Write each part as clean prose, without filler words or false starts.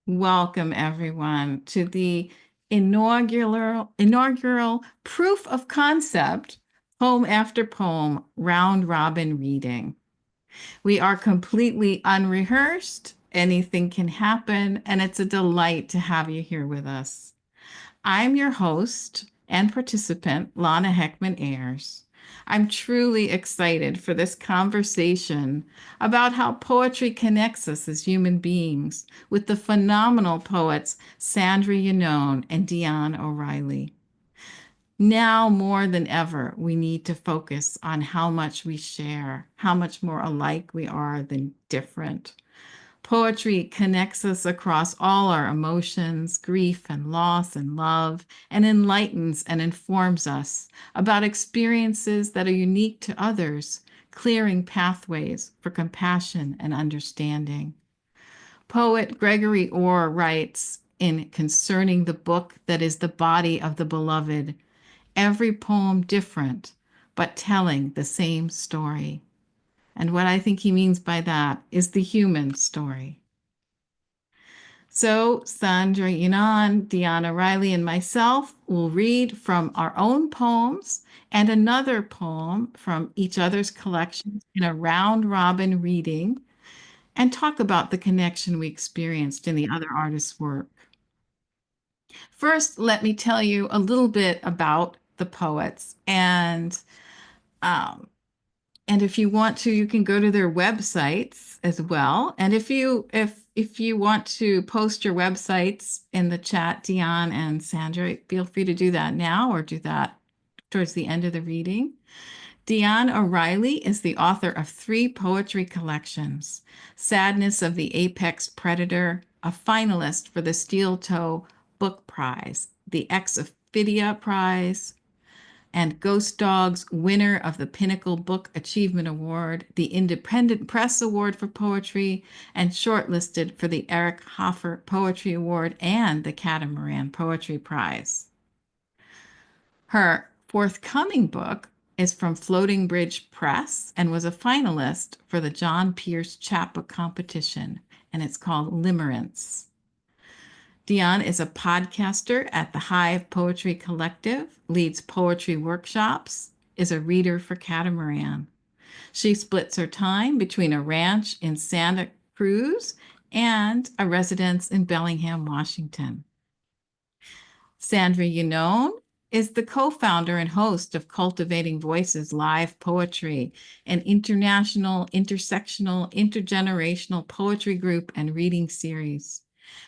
Welcome, everyone, to the inaugural proof of concept poem after poem round robin reading. We are completely unrehearsed. Anything can happen, and it's a delight to have you here with us. I'm your host and participant, Lana Hechtman Ayers. I'm truly excited for this conversation about how poetry connects us as human beings with the phenomenal poets Sandra Yannone and Dion O'Reilly. Now more than ever, we need to focus on how much we share, how much more alike we are than different. Poetry connects us across all our emotions, grief and loss and love, and enlightens and informs us about experiences that are unique to others, clearing pathways for compassion and understanding. Poet Gregory Orr writes in Concerning the Book That Is the Body of the Beloved, every poem different, but telling the same story. And what I think he means by that is the human story. So Sandra Yannone, Dion O'Reilly, and myself will read from our own poems and another poem from each other's collections in a round robin reading and talk about the connection we experienced in the other artist's work. First, let me tell you a little bit about the poets um, and if you want to, you can go to their websites as well. And if you want to post your websites in the chat, Dion and Sandra, feel free to do that now or do that towards the end of the reading. Dion O'Reilly is the author of 3 poetry collections: Sadness of the Apex Predator, a finalist for the Steel Toe Book Prize, the Ex Offidia Prize, and Ghost Dogs, winner of the Pinnacle Book Achievement Award, the Independent Press Award for Poetry, and shortlisted for the Eric Hoffer Poetry Award and the Catamaran Poetry Prize. Her forthcoming book is from Floating Bridge Press and was a finalist for the John Pierce Chapbook Competition, and it's called Limerence. Dion is a podcaster at the Hive Poetry Collective, leads poetry workshops, is a reader for Catamaran. She splits her time between a ranch in Santa Cruz and a residence in Bellingham, Washington. Sandra Yannone is the co-founder and host of Cultivating Voices Live Poetry, an international, intersectional, intergenerational poetry group and reading series.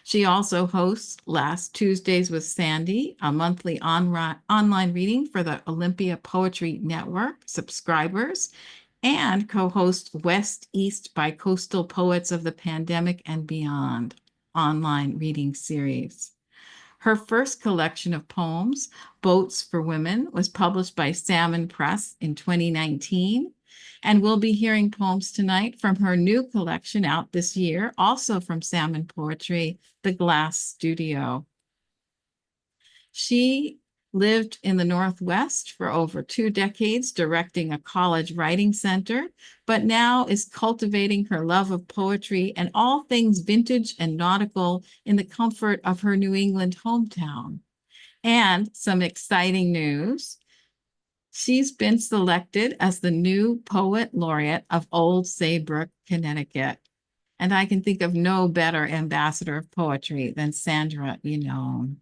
She also hosts Last Tuesdays with Sandy, a monthly online reading for the Olympia Poetry Network subscribers, and co-hosts West East Bicoastal Poets of the Pandemic and Beyond online reading series. Her first collection of poems, Boats for Women, was published by Salmon Press in 2019. And we'll be hearing poems tonight from her new collection out this year, also from Salmon Poetry, The Glass Studio. She lived in the Northwest for over 2 decades, directing a college writing center, but now is cultivating her love of poetry and all things vintage and nautical in the comfort of her New England hometown. And some exciting news. She's been selected as the new poet laureate of Old Saybrook, Connecticut. And I can think of no better ambassador of poetry than Sandra Yannone.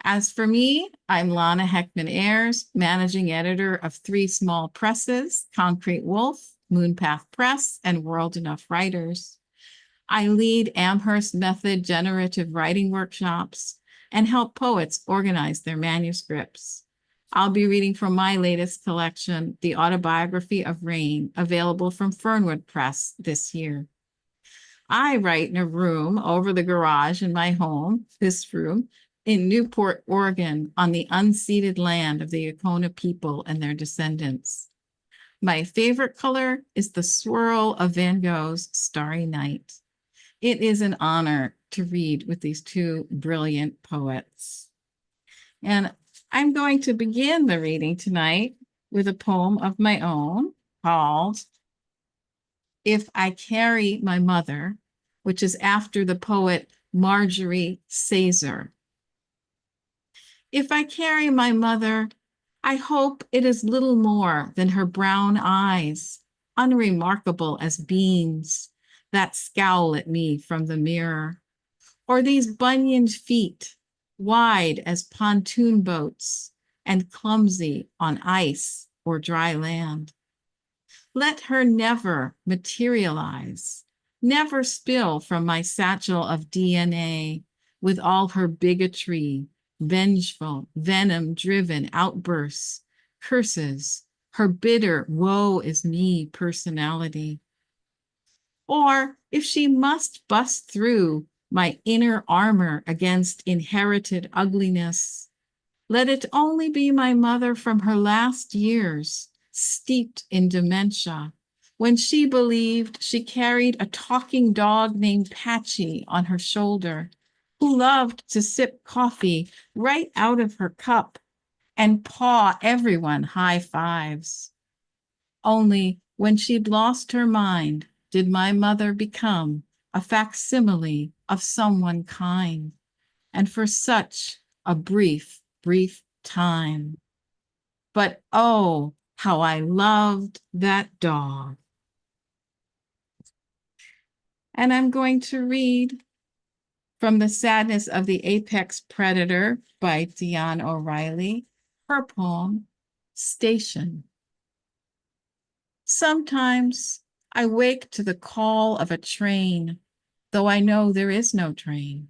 As for me, I'm Lana Hechtman Ayers, managing editor of 3 small presses, Concrete Wolf, Moonpath Press, and World Enough Writers. I lead Amherst Method generative writing workshops and help poets organize their manuscripts. I'll be reading from my latest collection, The Autobiography of Rain, available from Fernwood Press this year. I write in a room over the garage in my home, this room, in Newport, Oregon, on the unceded land of the Yacona people and their descendants. My favorite color is the swirl of Van Gogh's Starry Night. It is an honor to read with these 2 brilliant poets. And I'm going to begin the reading tonight with a poem of my own called If I Carry My Mother, which is after the poet Marjorie Caesar. If I carry my mother, I hope it is little more than her brown eyes, unremarkable as beans, that scowl at me from the mirror, or these bunioned feet, wide as pontoon boats and clumsy on ice or dry land. Let her never materialize, never spill from my satchel of DNA with all her bigotry, vengeful, venom-driven outbursts, curses, her bitter woe is me personality. Or if she must bust through my inner armor against inherited ugliness, let it only be my mother from her last years, steeped in dementia, when she believed she carried a talking dog named Patchy on her shoulder, who loved to sip coffee right out of her cup and paw everyone high fives. Only when she'd lost her mind did my mother become a facsimile of someone kind, and for such a brief, brief time. But oh, how I loved that dog. And I'm going to read from The Sadness of the Apex Predator by Dion O'Reilly, her poem, Station. Sometimes I wake to the call of a train, though I know there is no train.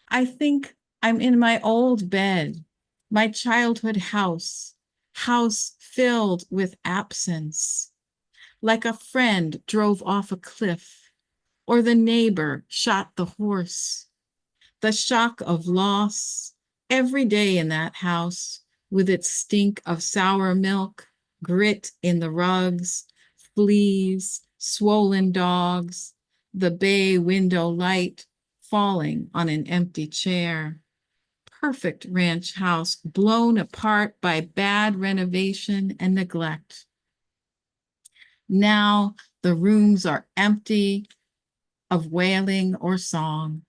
I think I'm in my old bed, my childhood house, house filled with absence, like a friend drove off a cliff, or the neighbor shot the horse. The shock of loss every day in that house, with its stink of sour milk, grit in the rugs, fleas, swollen dogs, the bay window light falling on an empty chair. Perfect ranch house blown apart by bad renovation and neglect. Now the rooms are empty of wailing or song.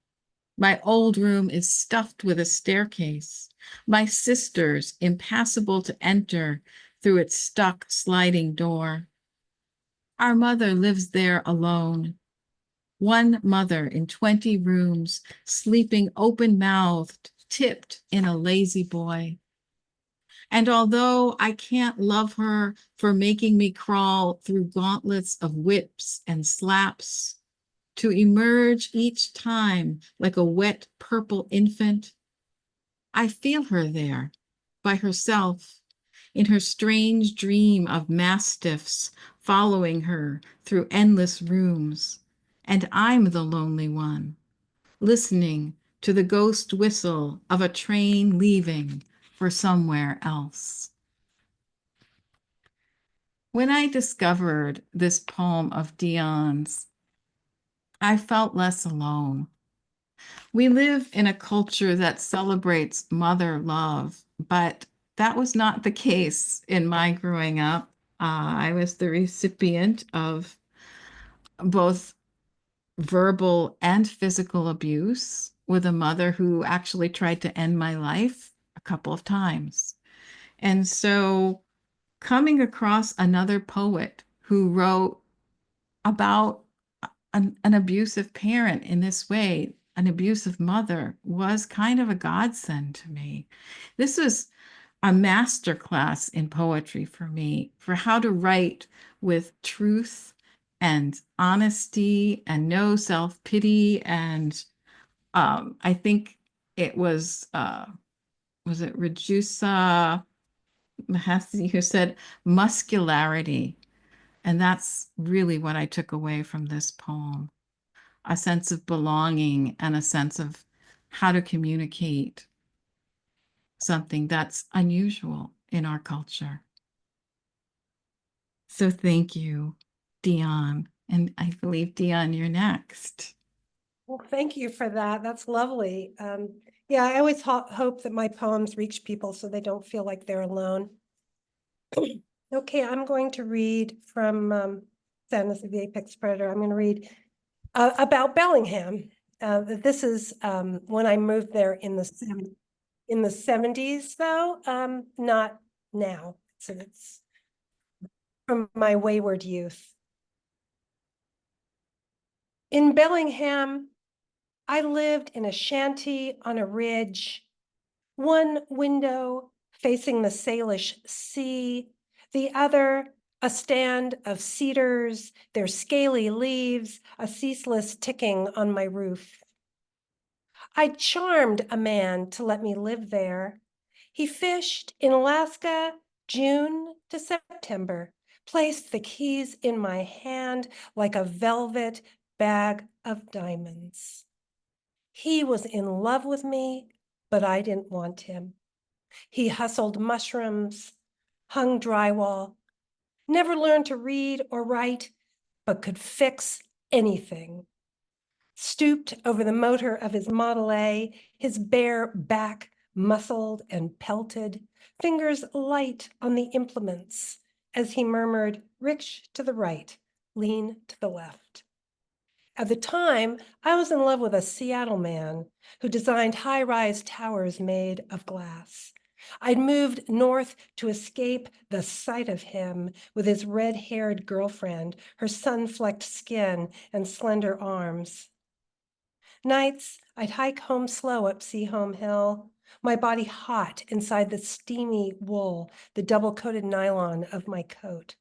My old room is stuffed with a staircase, my sister's impassable to enter through its stuck sliding door. Our mother lives there alone. One mother in 20 rooms, sleeping open-mouthed, tipped in a lazy boy. And although I can't love her for making me crawl through gauntlets of whips and slaps, to emerge each time like a wet purple infant, I feel her there by herself in her strange dream of mastiffs following her through endless rooms. And I'm the lonely one, listening to the ghost whistle of a train leaving for somewhere else. When I discovered this poem of Dion's, I felt less alone. We live in a culture that celebrates mother love, but that was not the case in my growing up. I was the recipient of both verbal and physical abuse with a mother who actually tried to end my life a couple of times. And so coming across another poet who wrote about an abusive parent in this way, an abusive mother, was kind of a godsend to me. This was a master class in poetry for me, for how to write with truth and honesty and no self-pity. And I think it was it Rajusa Mahasi who said muscularity. And that's really what I took away from this poem, a sense of belonging and a sense of how to communicate something that's unusual in our culture. So thank you, Dion. And I believe, Dion, you're next. Well, thank you for that. That's lovely. Yeah, I always hope that my poems reach people so they don't feel like they're alone. Okay, I'm going to read from Sadness of the Apex Predator. I'm going to read about Bellingham. This is when I moved there in the 70s, though, not now. So it's from my wayward youth. In Bellingham, I lived in a shanty on a ridge, one window facing the Salish Sea, the other a stand of cedars, their scaly leaves, a ceaseless ticking on my roof. I charmed a man to let me live there. He fished in Alaska, June to September, placed the keys in my hand like a velvet bag of diamonds. He was in love with me, but I didn't want him. He hustled mushrooms, hung drywall, never learned to read or write, but could fix anything. Stooped over the motor of his Model A, his bare back muscled and pelted, fingers light on the implements, as he murmured, "Rich to the right, lean to the left." At the time, I was in love with a Seattle man who designed high-rise towers made of glass. I'd moved north to escape the sight of him with his red-haired girlfriend, her sun-flecked skin and slender arms. Nights, I'd hike home slow up Seahome Hill, my body hot inside the steamy wool, the double-coated nylon of my coat.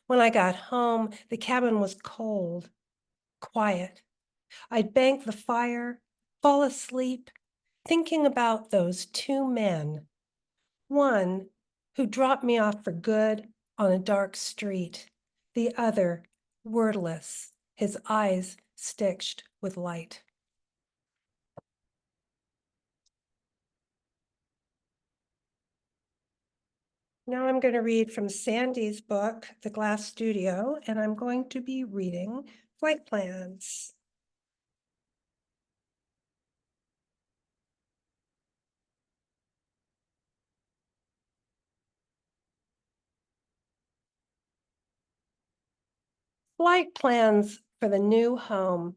When I got home, the cabin was cold, quiet. I'd bank the fire, fall asleep, thinking about those two men. One who dropped me off for good on a dark street, the other wordless, his eyes stitched with light. Now I'm going to read from Sandy's book, The Glass Studio, and I'm going to be reading Flight Plans. Flight plans for the new home.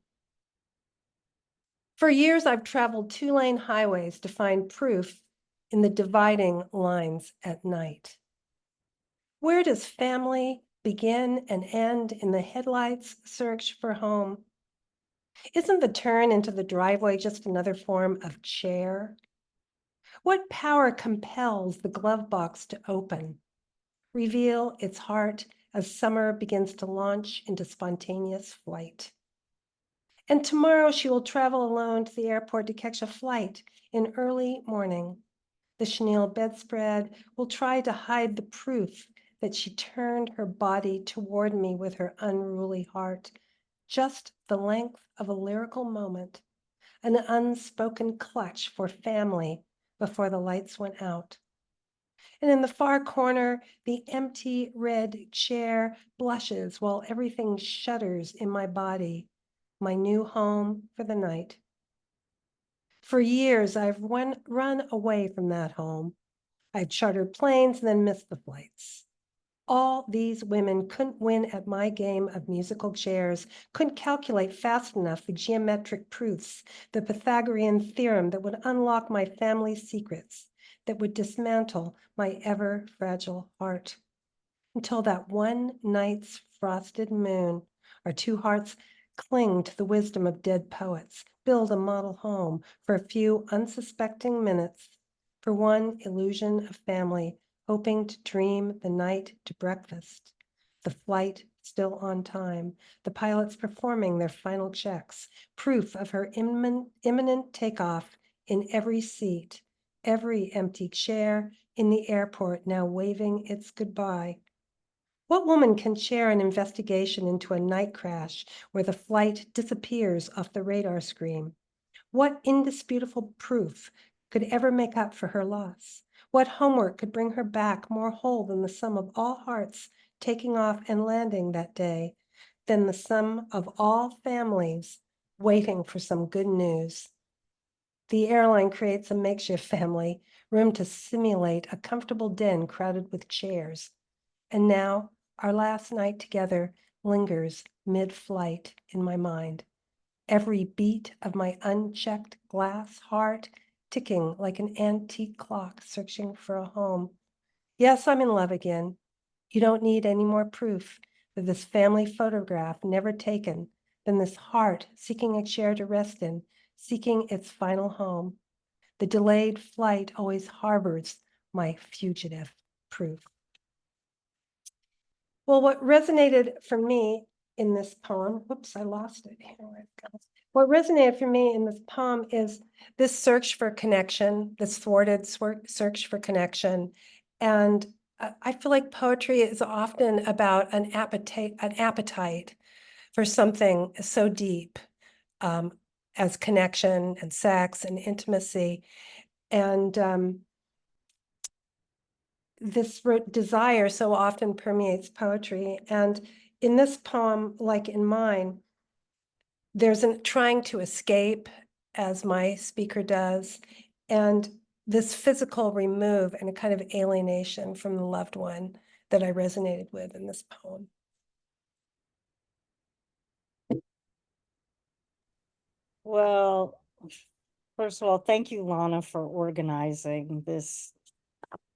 For years, I've traveled two-lane highways to find proof in the dividing lines at night. Where does family begin and end in the headlights search for home? Isn't the turn into the driveway just another form of chair? What power compels the glove box to open, reveal its heart as summer begins to launch into spontaneous flight? And tomorrow she will travel alone to the airport to catch a flight in early morning. The chenille bedspread will try to hide the proof that she turned her body toward me with her unruly heart, just the length of a lyrical moment, an unspoken clutch for family before the lights went out. And in the far corner, the empty red chair blushes while everything shudders in my body, my new home for the night. For years, I've run away from that home. I've chartered planes and then missed the flights. All these women couldn't win at my game of musical chairs, couldn't calculate fast enough the geometric proofs, the Pythagorean theorem that would unlock my family's secrets, that would dismantle my ever fragile heart. Until that one night's frosted moon, our two hearts cling to the wisdom of dead poets, build a model home for a few unsuspecting minutes, for one illusion of family, hoping to dream the night to breakfast. The flight still on time, the pilots performing their final checks, proof of her imminent takeoff in every seat, every empty chair in the airport now waving its goodbye. What woman can chair an investigation into a night crash where the flight disappears off the radar screen? What indisputable proof could ever make up for her loss? What homework could bring her back more whole than the sum of all hearts taking off and landing that day, than the sum of all families waiting for some good news? The airline creates a makeshift family, room to simulate a comfortable den crowded with chairs. And now, our last night together lingers mid-flight in my mind. every beat of my unchecked glass heart ticking like an antique clock searching for a home. Yes, I'm in love again. You don't need any more proof that this family photograph never taken than this heart seeking a chair to rest in, seeking its final home. The delayed flight always harbors my fugitive proof. Well, what resonated for me in this poem, whoops, I lost it. Here it goes. What resonated for me in this poem is this search for connection, this thwarted search for connection. And I feel like poetry is often about an appetite for something so deep as connection and sex and intimacy. And this desire so often permeates poetry. And in this poem, like in mine, there's a trying to escape, as my speaker does, and this physical remove and a kind of alienation from the loved one that I resonated with in this poem. Well, first of all, thank you, Lana, for organizing this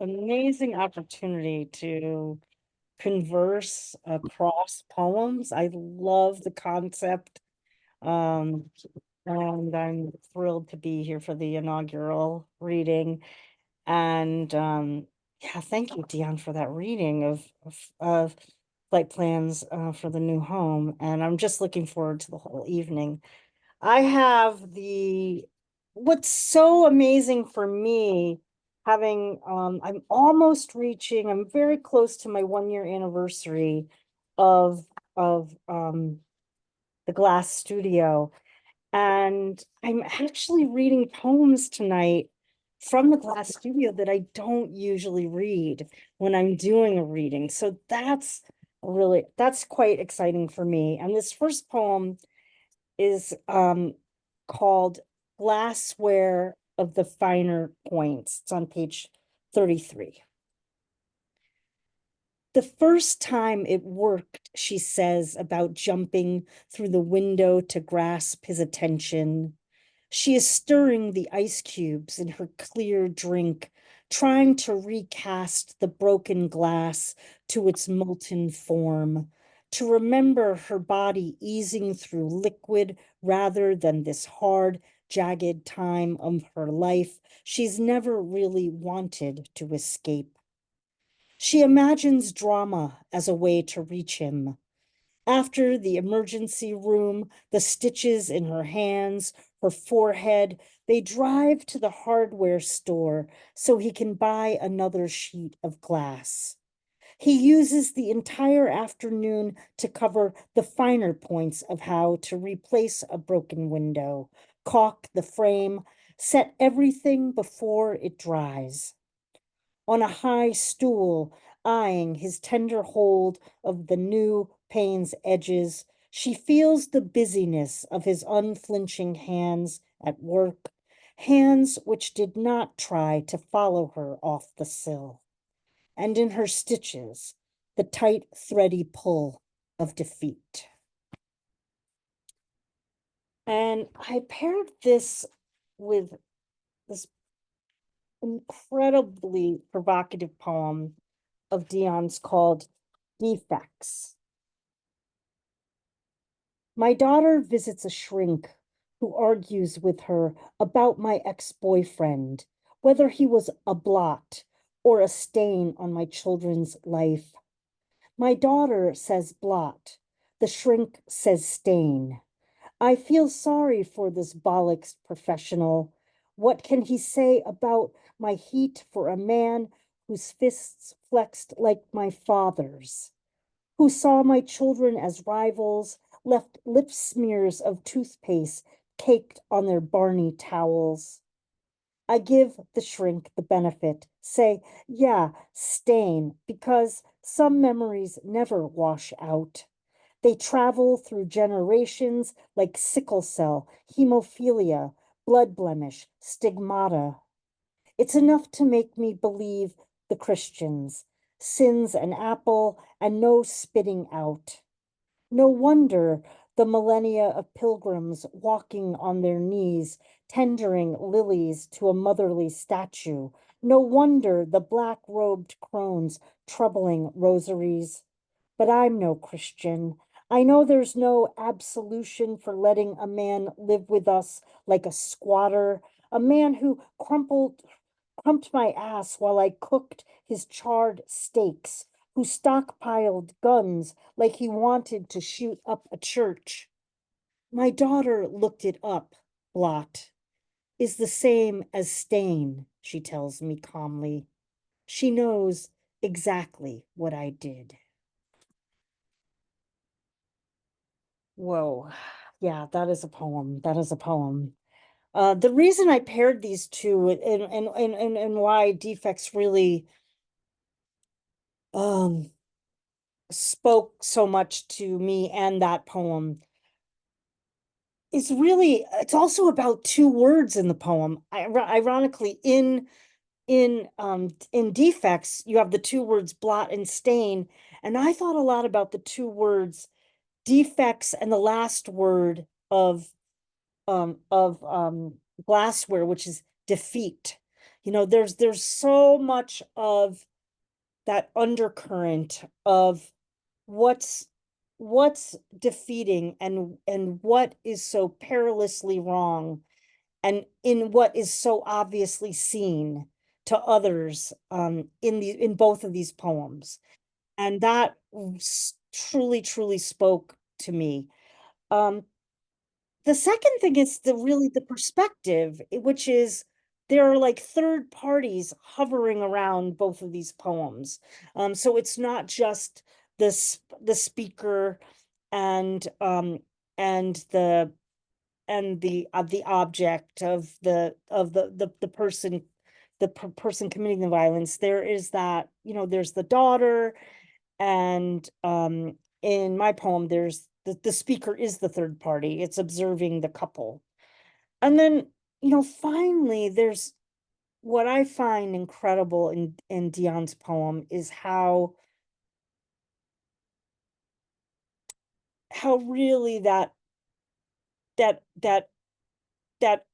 amazing opportunity to converse across poems. I love the concept. And I'm thrilled to be here for the inaugural reading. And yeah, thank you, Dion, for that reading of flight plans for the new home. And I'm just looking forward to the whole evening. I have what's so amazing for me, I'm almost reaching, I'm very close to my 1 year anniversary of the Glass Studio. And I'm actually reading poems tonight from the Glass Studio that I don't usually read when I'm doing a reading. So that's quite exciting for me. And this first poem is called Glassware of the Finer Points. It's on page 33. The first time it worked, she says, about jumping through the window to grasp his attention. She is stirring the ice cubes in her clear drink, trying to recast the broken glass to its molten form, to remember her body easing through liquid rather than this hard, jagged time of her life she's never really wanted to escape. She imagines drama as a way to reach him. After the emergency room, the stitches in her hands, her forehead, they drive to the hardware store so he can buy another sheet of glass. He uses the entire afternoon to cover the finer points of how to replace a broken window, caulk the frame, set everything before it dries. On a high stool, eyeing his tender hold of the new pane's edges, she feels the busyness of his unflinching hands at work, hands which did not try to follow her off the sill. And in her stitches, the tight, thready pull of defeat. And I paired this with this incredibly provocative poem of Dion's called Defects. My daughter visits a shrink who argues with her about my ex-boyfriend, whether he was a blot or a stain on my children's life. My daughter says blot. The shrink says stain. I feel sorry for this bollocks professional. What can he say about my heat for a man whose fists flexed like my father's, who saw my children as rivals, left lip smears of toothpaste caked on their Barney towels? I give the shrink the benefit, say, yeah, stain, because some memories never wash out. They travel through generations like sickle cell, hemophilia, blood blemish, stigmata. It's enough to make me believe the Christians, sin's an apple and no spitting out. No wonder the millennia of pilgrims walking on their knees, tendering lilies to a motherly statue. No wonder the black-robed crones troubling rosaries. But I'm no Christian. I know there's no absolution for letting a man live with us like a squatter, a man who crumped my ass while I cooked his charred steaks, who stockpiled guns like he wanted to shoot up a church. My daughter looked it up. Blot is the same as stain, she tells me calmly. She knows exactly what I did. Whoa. Yeah, that is a poem. That is a poem. The reason I paired these two and why defects really um spoke so much to me and that poem is really, it's also about two words in the poem. Ironically, in defects, you have the two words blot and stain, and I thought a lot about the two words defects and the last word of glassware, which is defeat. You know, there's so much of that undercurrent of what's defeating and what is so perilously wrong, and in what is so obviously seen to others, in both of these poems. And that truly spoke to me. um the second thing is the perspective, which is there are like third parties hovering around both of these poems. So it's not just the speaker and and the the object of the person, person committing the violence. There is that, you know, there's the daughter, and in my poem there's the speaker is the third party. It's observing the couple. And then, you know, finally there's what I find incredible in Dion's poem is how really that that that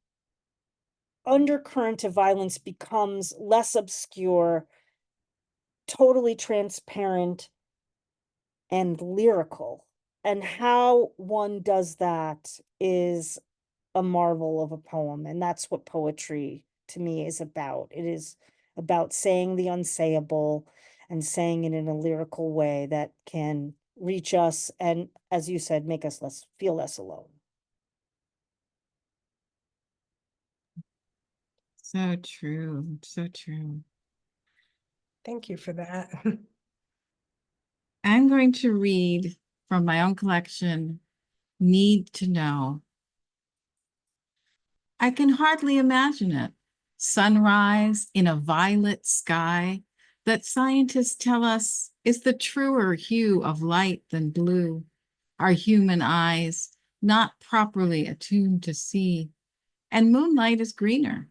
undercurrent of violence becomes less obscure, totally transparent, and lyrical. And how one does that is a marvel of a poem. And that's what poetry to me is about. It is about saying the unsayable and saying it in a lyrical way that can reach us and, as you said, make us feel less alone. So true. So true. Thank you for that. I'm going to read from my own collection, Need to Know. I can hardly imagine it. Sunrise in a violet sky that scientists tell us is the truer hue of light than blue. Our human eyes not properly attuned to see, and moonlight is greener.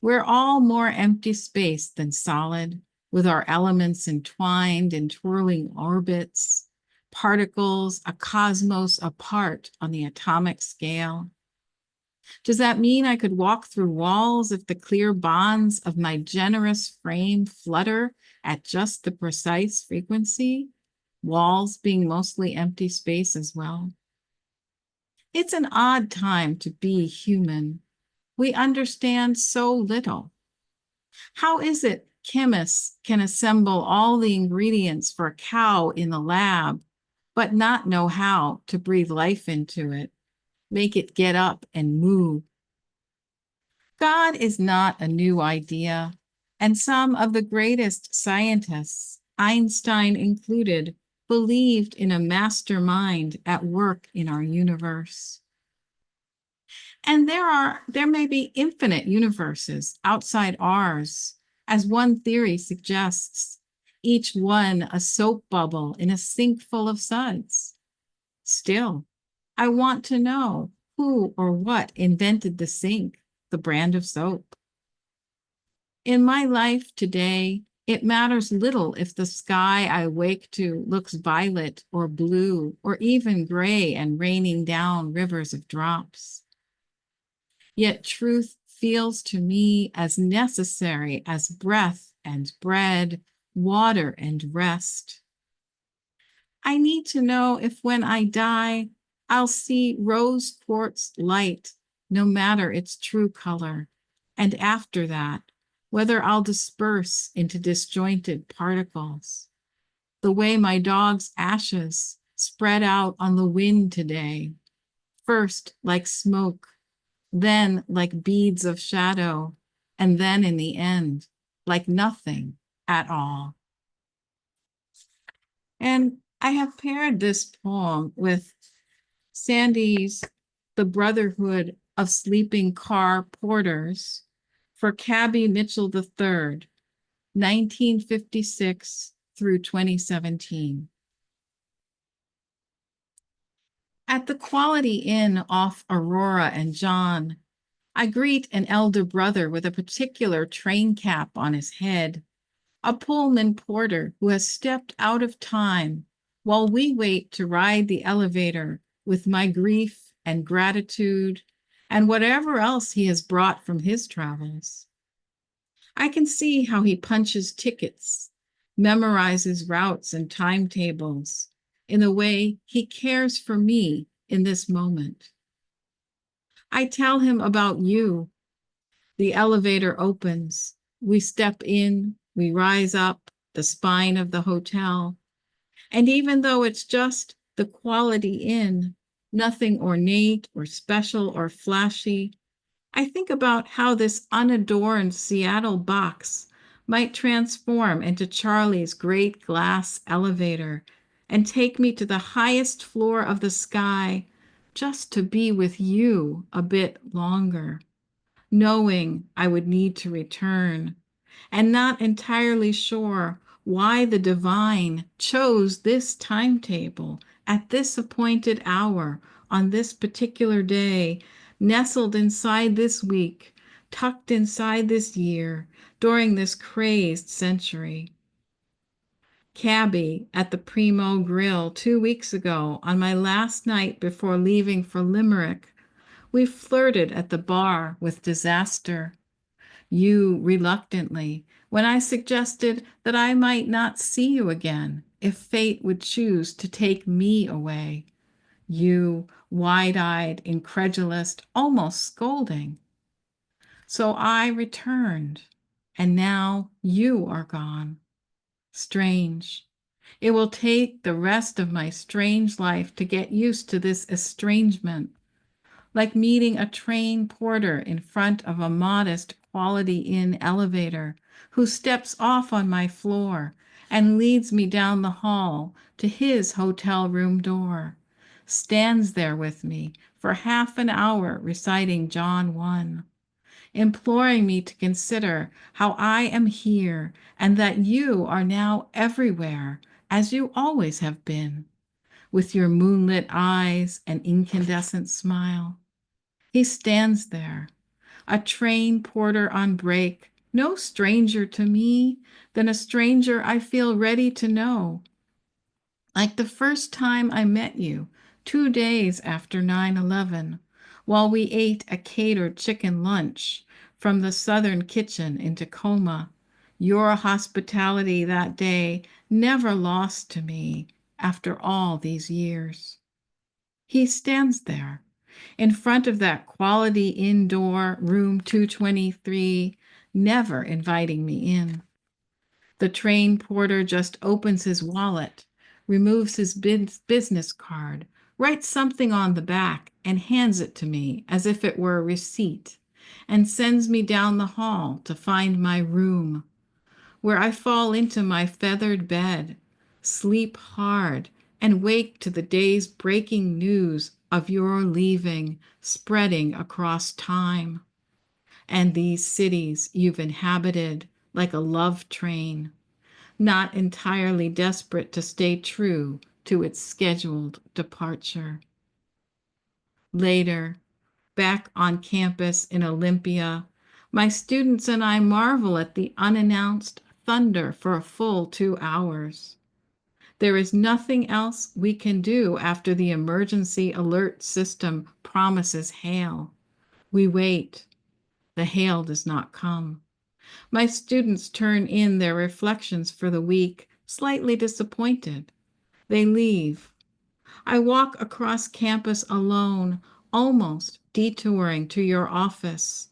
We're all more empty space than solid, with our elements entwined in twirling orbits, particles, a cosmos apart on the atomic scale. Does that mean I could walk through walls if the clear bonds of my generous frame flutter at just the precise frequency? Walls being mostly empty space as well. It's an odd time to be human. We understand so little. How is it chemists can assemble all the ingredients for a cow in the lab, but not know how to breathe life into it, make it get up and move? God is not a new idea, and some of the greatest scientists, Einstein included, believed in a mastermind at work in our universe. And there may be infinite universes outside ours, as one theory suggests, each one a soap bubble in a sink full of suds. Still, I want to know who or what invented the sink, the brand of soap. In my life today, It matters little if the sky I wake to looks violet or blue or even gray and raining down rivers of drops. Yet truth feels to me as necessary as breath and bread, water and rest. I need to know if when I die, I'll see rose quartz light, no matter its true color. And after that, whether I'll disperse into disjointed particles, the way my dog's ashes spread out on the wind today, first like smoke, then like beads of shadow, and then in the end, like nothing at all. And I have paired this poem with Sandy's The Brotherhood of Sleeping Car Porters for Cabby Mitchell III, 1956 through 2017. At the Quality Inn off Aurora and John, I greet an elder brother with a particular train cap on his head, a Pullman porter who has stepped out of time while we wait to ride the elevator with my grief and gratitude and whatever else he has brought from his travels. I can see how he punches tickets, memorizes routes and timetables in the way he cares for me in this moment. I tell him about you. The elevator opens. We step in, we rise up the spine of the hotel. And even though it's just the Quality Inn, nothing ornate or special or flashy, I think about how this unadorned Seattle box might transform into Charlie's great glass elevator and take me to the highest floor of the sky just to be with you a bit longer, knowing I would need to return, and not entirely sure why the divine chose this timetable at this appointed hour on this particular day, nestled inside this week, tucked inside this year, during this crazed century. Cabby at the Primo Grill 2 weeks ago, on my last night before leaving for Limerick, we flirted at the bar with disaster. You reluctantly, when I suggested that I might not see you again if fate would choose to take me away. You, wide-eyed, incredulous, almost scolding. So I returned, and now you are gone. Strange. It will take the rest of my strange life to get used to this estrangement, like meeting a train porter in front of a modest Quality Inn elevator who steps off on my floor and leads me down the hall to his hotel room door, stands there with me for half an hour reciting John 1, imploring me to consider how I am here and that you are now everywhere, as you always have been, with your moonlit eyes and incandescent smile. He stands there, a train porter on break, no stranger to me than a stranger I feel ready to know. Like the first time I met you, 2 days after 9/11, while we ate a catered chicken lunch from the Southern Kitchen in Tacoma. Your hospitality that day never lost to me after all these years. He stands there in front of that Quality Inn door, room 223, never inviting me in. The train porter just opens his wallet, removes his business card, writes something on the back, and hands it to me as if it were a receipt, and sends me down the hall to find my room, where I fall into my feathered bed, sleep hard, and wake to the day's breaking news of your leaving, spreading across time, and these cities you've inhabited like a love train, not entirely desperate to stay true to its scheduled departure. Later, back on campus in Olympia, my students and I marvel at the unannounced thunder for a full 2 hours. There is nothing else we can do after the emergency alert system promises hail. We wait. The hail does not come. My students turn in their reflections for the week, slightly disappointed. They leave. I walk across campus alone, almost detouring to your office,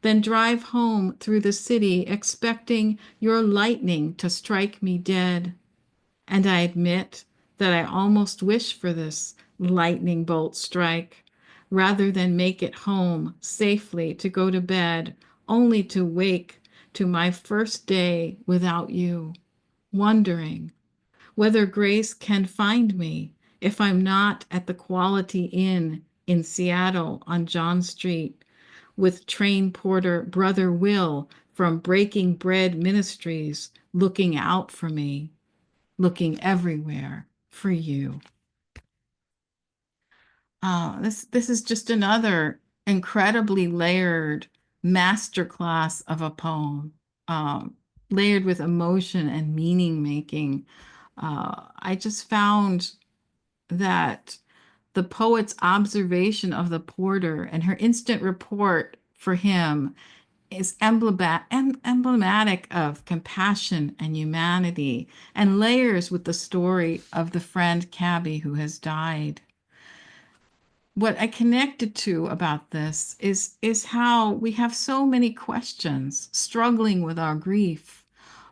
then drive home through the city expecting your lightning to strike me dead. And I admit that I almost wish for this lightning bolt strike, rather than make it home safely to go to bed, only to wake to my first day without you, wondering whether grace can find me if I'm not at the Quality Inn in Seattle on John Street with train porter Brother Will from Breaking Bread Ministries looking out for me, looking everywhere for you. This is just another incredibly layered masterclass of a poem, layered with emotion and meaning making. I just found that the poet's observation of the porter and her instant report for him is emblematic of compassion and humanity and layers with the story of the friend Cabby who has died. What I connected to about this is how we have so many questions, struggling with our grief,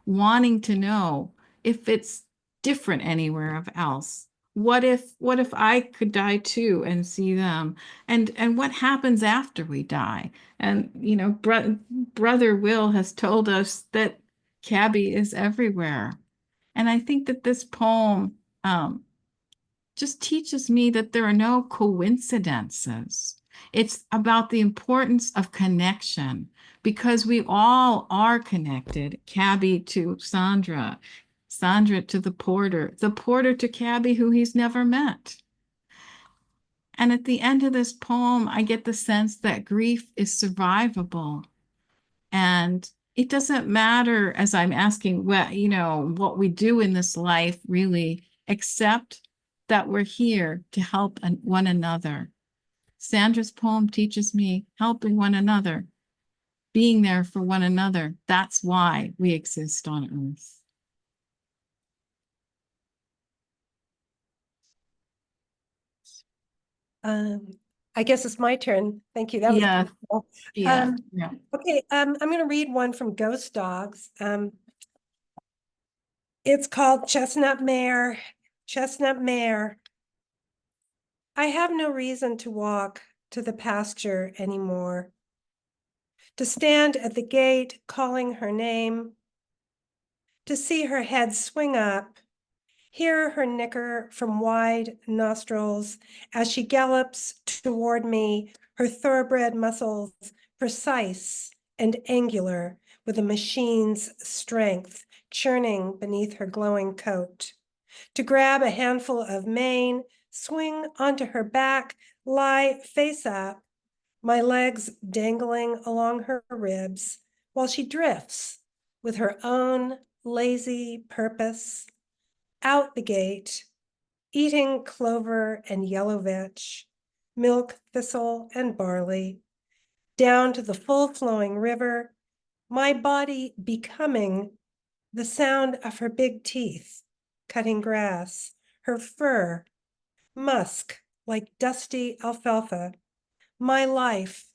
wanting to know if it's different anywhere else. What if I could die too and see them? And what happens after we die? And Brother Will has told us that Cabby is everywhere. And I think that this poem just teaches me that there are no coincidences. It's about the importance of connection because we all are connected. Cabby to Sandra, Sandra to the porter to Cabby who he's never met. And at the end of this poem, I get the sense that grief is survivable. And it doesn't matter, as I'm asking what we do in this life really, except that we're here to help one another. Sandra's poem teaches me helping one another, being there for one another. That's why we exist on earth. I guess it's my turn. Thank you. That was Yeah, beautiful. yeah. Okay, I'm going to read one from Ghost Dogs. It's called Chestnut Mare. Chestnut Mare. I have no reason to walk to the pasture anymore. To stand at the gate calling her name. To see her head swing up. Hear her nicker from wide nostrils as she gallops toward me, her thoroughbred muscles precise and angular with a machine's strength churning beneath her glowing coat. To grab a handful of mane, swing onto her back, lie face up, my legs dangling along her ribs while she drifts with her own lazy purpose out the gate, eating clover and yellow vetch, milk, thistle, and barley, down to the full-flowing river, my body becoming the sound of her big teeth, cutting grass, her fur, musk like dusty alfalfa, my life,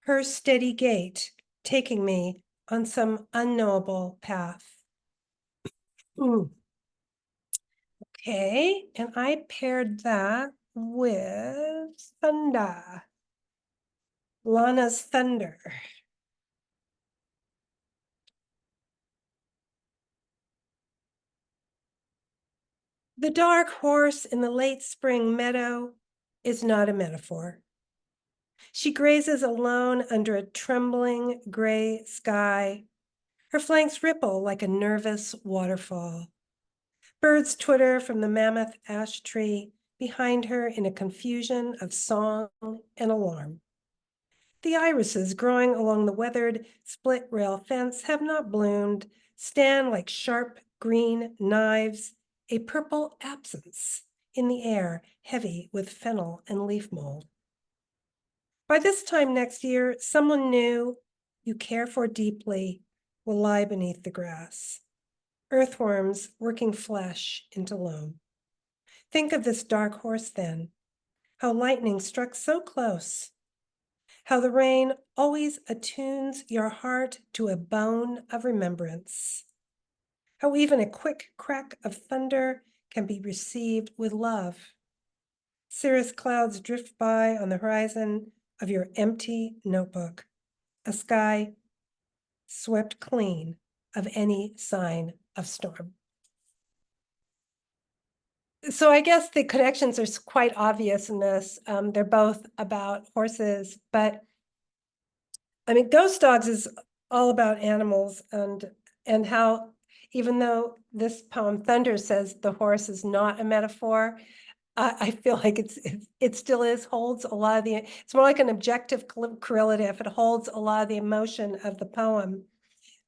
her steady gait, taking me on some unknowable path. Okay, and I paired that with Thunder, Lana's Thunder. The dark horse in the late spring meadow is not a metaphor. She grazes alone under a trembling gray sky. Her flanks ripple like a nervous waterfall. Birds twitter from the mammoth ash tree behind her in a confusion of song and alarm. The irises growing along the weathered split rail fence have not bloomed stand like sharp green knives, a purple absence in the air, heavy with fennel and leaf mold. By this time next year, someone new you care for deeply will lie beneath the grass. Earthworms working flesh into loam. Think of this dark horse then, how lightning struck so close, how the rain always attunes your heart to a bone of remembrance, how even a quick crack of thunder can be received with love. Cirrus clouds drift by on the horizon of your empty notebook, a sky swept clean of any sign of storm. So I guess the connections are quite obvious in this. They're both about horses, but I mean, Ghost Dogs is all about animals and how, even though this poem Thunder says the horse is not a metaphor, I feel like it still is, holds a lot of the, it's more like an objective correlative. It holds a lot of the emotion of the poem.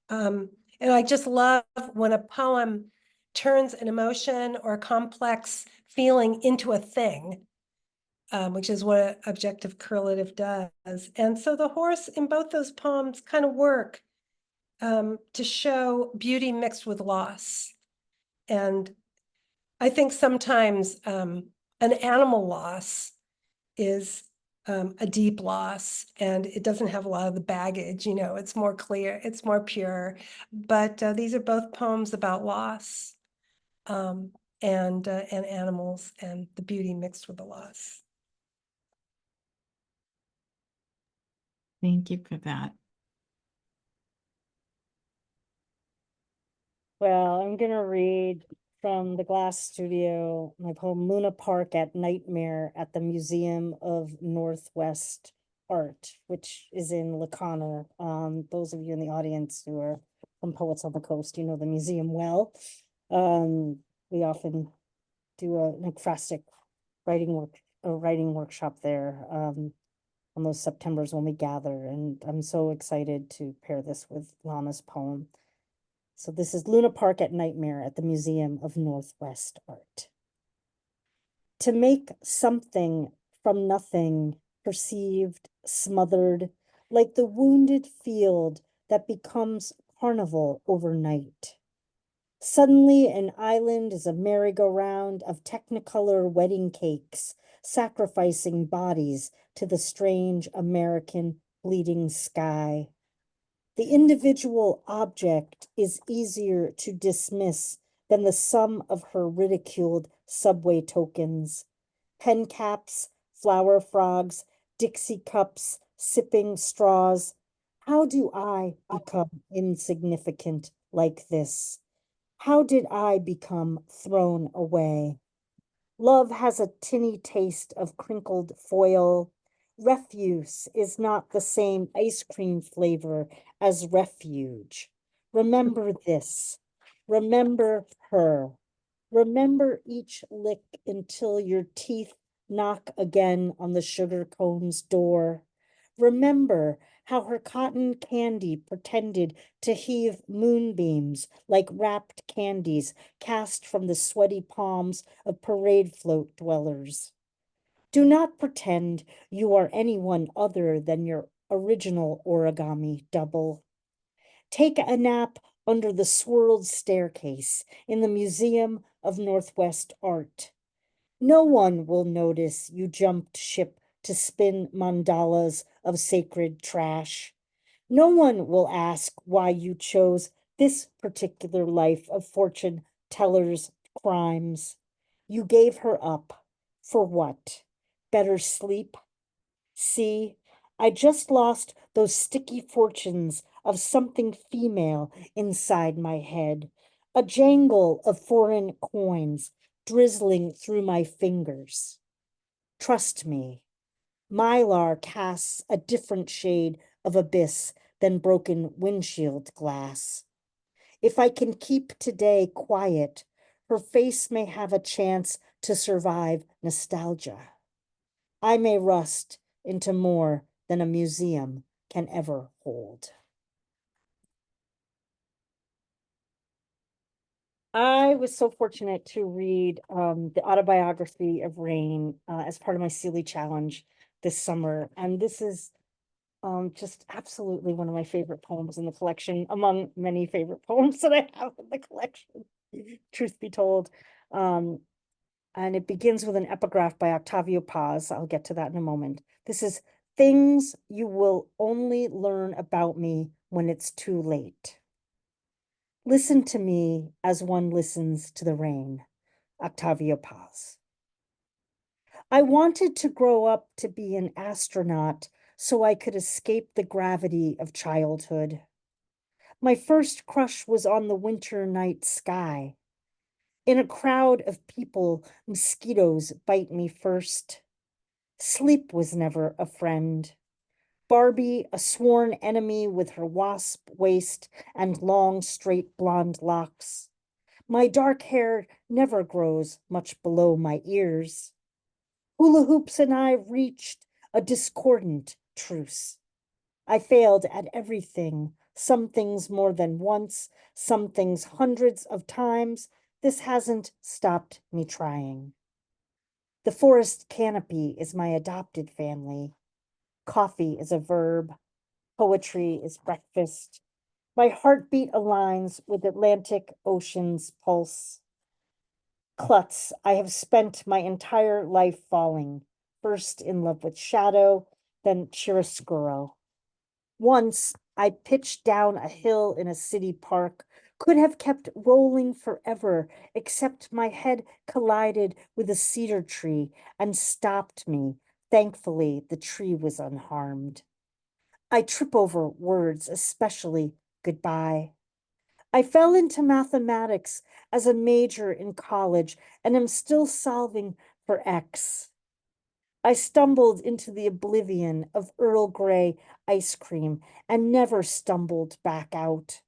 And I just love when a poem turns an emotion or a complex feeling into a thing, which is what an objective correlative does. And so the horse in both those poems kind of work to show beauty mixed with loss. And I think sometimes an animal loss is a deep loss, and it doesn't have a lot of the baggage, it's more clear, it's more pure. But these are both poems about loss and animals and the beauty mixed with the loss. Thank you for that. Well, I'm gonna read from the Glass Studio, my poem Luna Park at Nightmare at the Museum of Northwest Art, which is in Lacana. Those of you in the audience who are from Poets on the Coast, you know the museum well. We often do an ekphrastic writing workshop there on those Septembers when we gather, and I'm so excited to pair this with Lana's poem. So this is Luna Park at Nightmare at the Museum of Northwest Art. To make something from nothing, perceived, smothered, like the wounded field that becomes carnival overnight. Suddenly, an island is a merry-go-round of technicolor wedding cakes, sacrificing bodies to the strange American bleeding sky. The individual object is easier to dismiss than the sum of her ridiculed subway tokens. Pen caps, flower frogs, Dixie cups, sipping straws. How do I become insignificant like this? How did I become thrown away? Love has a tinny taste of crinkled foil. Refuse is not the same ice cream flavor as refuge. Remember this. Remember her. Remember each lick until your teeth knock again on the sugar cone's door. Remember how her cotton candy pretended to heave moonbeams like wrapped candies cast from the sweaty palms of parade float dwellers. Do not pretend you are anyone other than your original origami double. Take a nap under the swirled staircase in the Museum of Northwest Art. No one will notice you jumped ship to spin mandalas of sacred trash. No one will ask why you chose this particular life of fortune teller's crimes. You gave her up. For what? Better sleep? See, I just lost those sticky fortunes of something female inside my head, a jangle of foreign coins drizzling through my fingers. Trust me, Mylar casts a different shade of abyss than broken windshield glass. If I can keep today quiet, her face may have a chance to survive nostalgia. I may rust into more than a museum can ever hold. I was so fortunate to read the autobiography of Rain as part of my Sealy Challenge this summer. And this is just absolutely one of my favorite poems in the collection, among many favorite poems that I have in the collection, truth be told. And it begins with an epigraph by Octavio Paz. I'll get to that in a moment. This is things you will only learn about me when it's too late. Listen to me as one listens to the rain. Octavio Paz. I wanted to grow up to be an astronaut so I could escape the gravity of childhood. My first crush was on the winter night sky. In a crowd of people, mosquitoes bite me first. Sleep was never a friend. Barbie, a sworn enemy with her wasp waist and long, straight blonde locks. My dark hair never grows much below my ears. Hula hoops and I reached a discordant truce. I failed at everything, some things more than once, some things hundreds of times. This hasn't stopped me trying. The forest canopy is my adopted family. Coffee is a verb. Poetry is breakfast. My heartbeat aligns with Atlantic Ocean's pulse. Klutz, I have spent my entire life falling, first in love with shadow, then chiaroscuro. Once I pitched down a hill in a city park, could have kept rolling forever, except my head collided with a cedar tree and stopped me. Thankfully, the tree was unharmed. I trip over words, especially goodbye. I fell into mathematics as a major in college and am still solving for X. I stumbled into the oblivion of Earl Grey ice cream and never stumbled back out.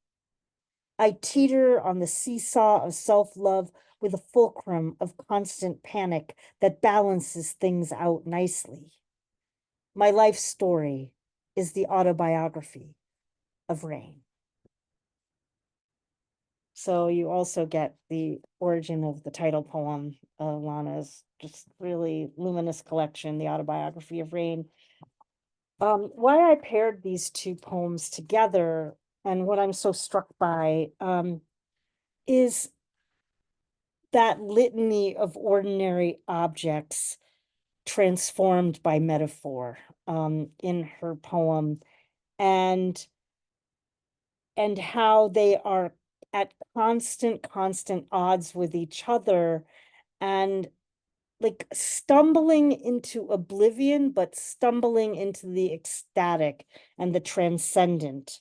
I teeter on the seesaw of self-love with a fulcrum of constant panic that balances things out nicely. My life story is the autobiography of Rain. So you also get the origin of the title poem, Lana's just really luminous collection, the autobiography of Rain. Why I paired these two poems together and what I'm so struck by is that litany of ordinary objects transformed by metaphor in her poem, and how they are at constant odds with each other, and like stumbling into oblivion, but stumbling into the ecstatic and the transcendent.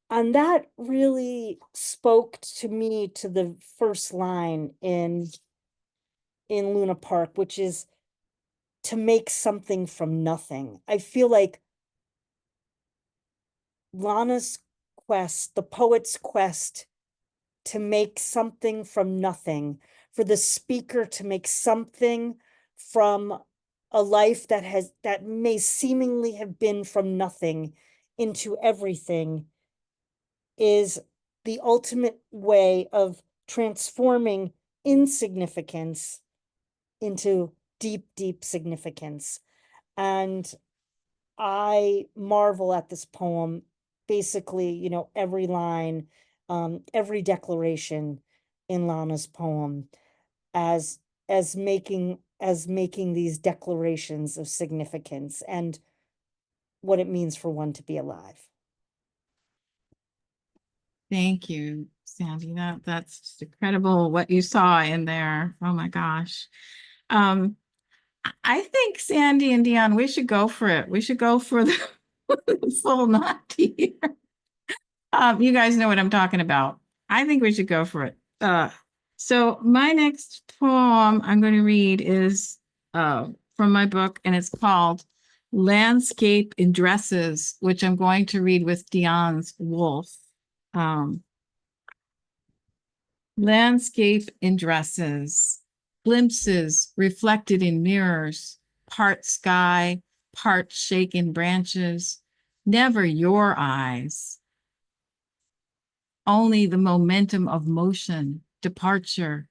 And that really spoke to me to the first line in Luna Park, which is to make something from nothing. I feel like Lana's quest, the poet's quest to make something from nothing, for the speaker to make something from a life that may seemingly have been from nothing into everything, is the ultimate way of transforming insignificance into deep significance. And I marvel at this poem. Basically, every line, every declaration in Lana's poem as making these declarations of significance and what it means for one to be alive. Thank you, Sandy. That's just incredible what you saw in there. Oh my gosh. I think Sandy and Dion, we should go for it. We should go for the full knot here. You guys know what I'm talking about. I think we should go for it. So my next poem I'm going to read is from my book, and it's called Landscape in Dresses, which I'm going to read with Dion's wolf. Landscape in dresses, glimpses reflected in mirrors, part sky, part shaken branches, never your eyes. Only the momentum of motion departure.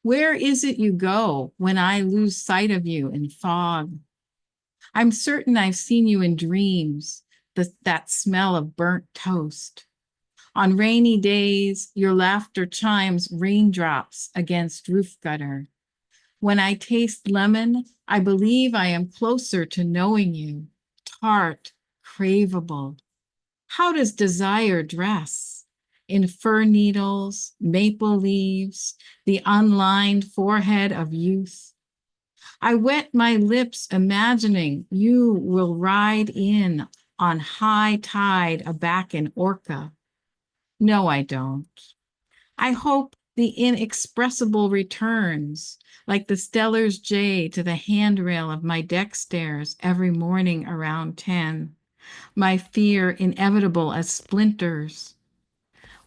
Where is it you go when I lose sight of you in fog? I'm certain I've seen you in dreams, that smell of burnt toast. On rainy days, your laughter chimes raindrops against roof gutter. When I taste lemon, I believe I am closer to knowing you, tart, craveable. How does desire dress? In fir needles, maple leaves, the unlined forehead of youth. I wet my lips imagining you will ride in on high tide aback in Orca. No, I don't. I hope the inexpressible returns, like the Stellar's J to the handrail of my deck stairs every morning around 10. My fear inevitable as splinters.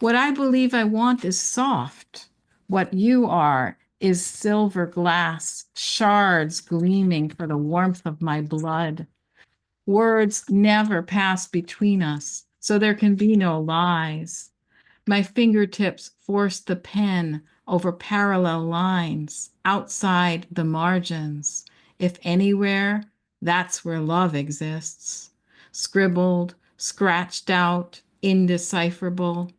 What I believe I want is soft. What you are is silver glass, shards gleaming for the warmth of my blood. Words never pass between us, so there can be no lies. My fingertips force the pen over parallel lines, outside the margins. If anywhere, that's where love exists. Scribbled, scratched out, indecipherable.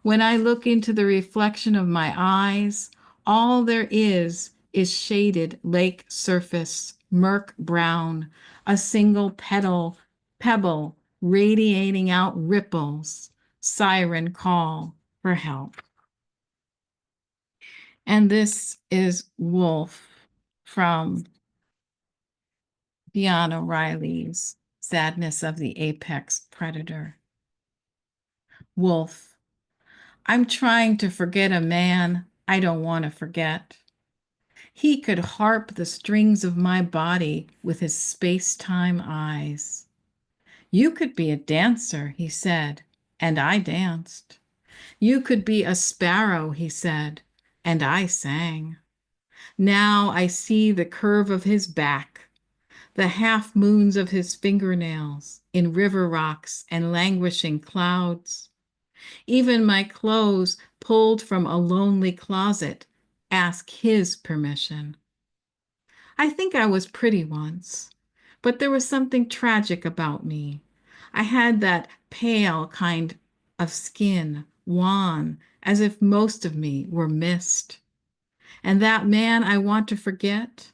When I look into the reflection of my eyes, all there is shaded lake surface, murk brown, a single pebble radiating out ripples, siren call for help. And this is Wolf from Dion O'Reilly's Sadness of the Apex Predator. Wolf. I'm trying to forget a man I don't want to forget. He could harp the strings of my body with his space-time eyes. You could be a dancer, he said, and I danced. You could be a sparrow, he said, and I sang. Now I see the curve of his back, the half moons of his fingernails in river rocks and languishing clouds. Even my clothes pulled from a lonely closet ask his permission. I think I was pretty once, but there was something tragic about me. I had that pale kind of skin, wan, as if most of me were mist. And that man I want to forget,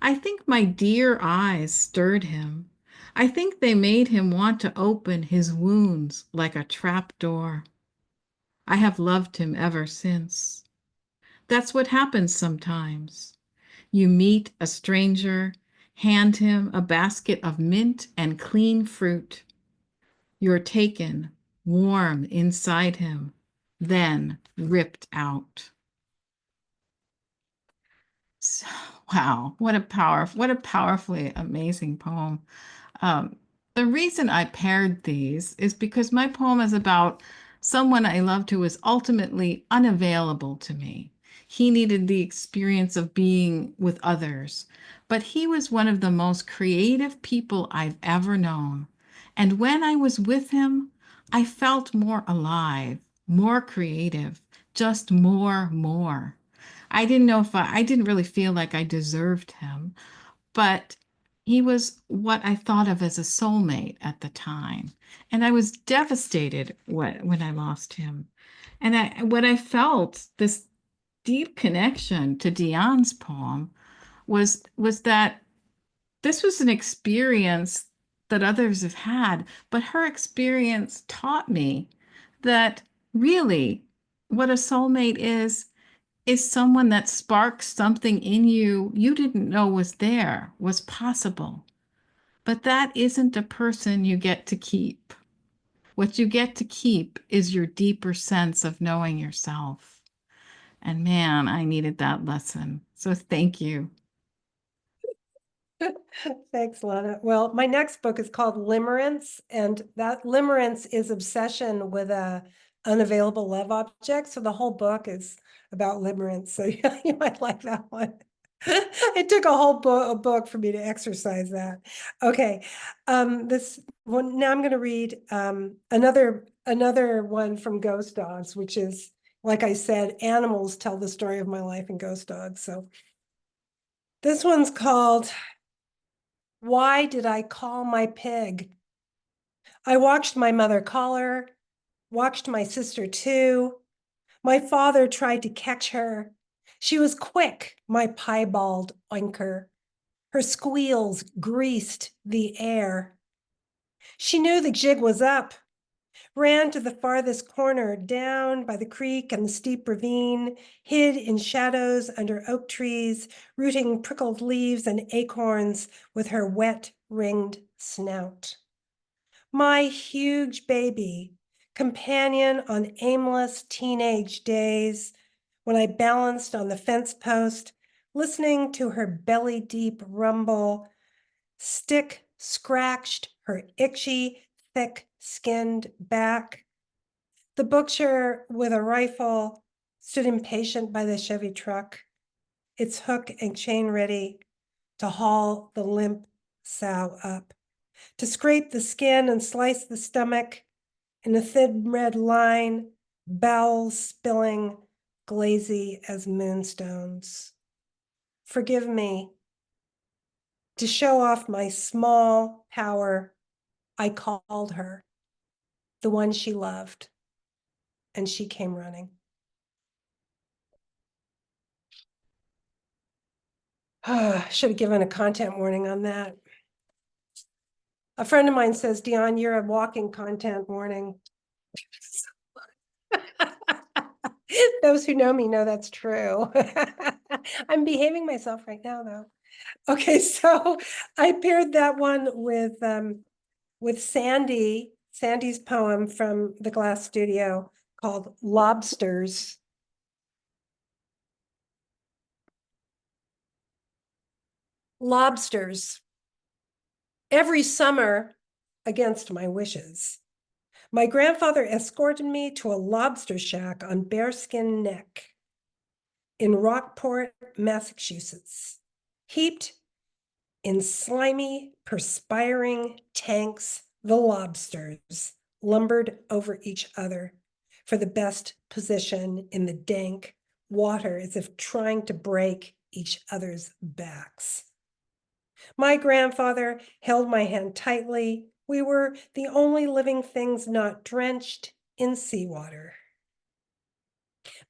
I think my dear eyes stirred him. I think they made him want to open his wounds like a trap door. I have loved him ever since. That's what happens sometimes. You meet a stranger, hand him a basket of mint and clean fruit. You're taken, warm inside him, then ripped out. So, wow, what a powerfully amazing poem. Um, the reason I paired these is because my poem is about someone I loved who was ultimately unavailable to me. He needed the experience of being with others, but he was one of the most creative people I've ever known. And when I was with him, I felt more alive, more creative, just more. I didn't know if I didn't really feel like I deserved him, but he was what I thought of as a soulmate at the time. And I was devastated when I lost him. And what I felt, this deep connection to Dion's poem, was that this was an experience that others have had, but her experience taught me that really what a soulmate is someone that sparks something in you you didn't know was there, was possible. But that isn't a person you get to keep. What you get to keep is your deeper sense of knowing yourself. And man, I needed that lesson. So thank you. Thanks, Lana. Well, my next book is called Limerence, and that limerence is obsession with a unavailable love object. So the whole book is about limerence. So yeah, you might like that one. It took a book for me to exercise that. Okay, this one now I'm going to read another one from Ghost Dogs, which is like I said, animals tell the story of my life in Ghost Dogs. So this one's called Why Did I Call My Pig? I watched my mother call her, watched my sister too. My father tried to catch her. She was quick, my piebald oinker. Her squeals greased the air. She knew the jig was up, ran to the farthest corner, down by the creek and the steep ravine, hid in shadows under oak trees, rooting prickled leaves and acorns with her wet, ringed snout. My huge baby, companion on aimless teenage days, when I balanced on the fence post, listening to her belly-deep rumble, stick scratched her itchy, thick-skinned back. The butcher with a rifle stood impatient by the Chevy truck, its hook and chain ready to haul the limp sow up, to scrape the skin and slice the stomach in a thin red line, bowels spilling, glazy as moonstones. Forgive me. To show off my small power, I called her, the one she loved, and she came running. Should have given a content warning on that. A friend of mine says, Dion, you're a walking content warning. Those who know me know that's true. I'm behaving myself right now, though. Okay, so I paired that one with Sandy's poem from the Glass Studio called Lobsters. Lobsters. Every summer, against my wishes, my grandfather escorted me to a lobster shack on Bearskin Neck in Rockport, Massachusetts, heaped in slimy, perspiring tanks. The lobsters lumbered over each other for the best position in the dank water, as if trying to break each other's backs. My grandfather held my hand tightly. We were the only living things not drenched in seawater.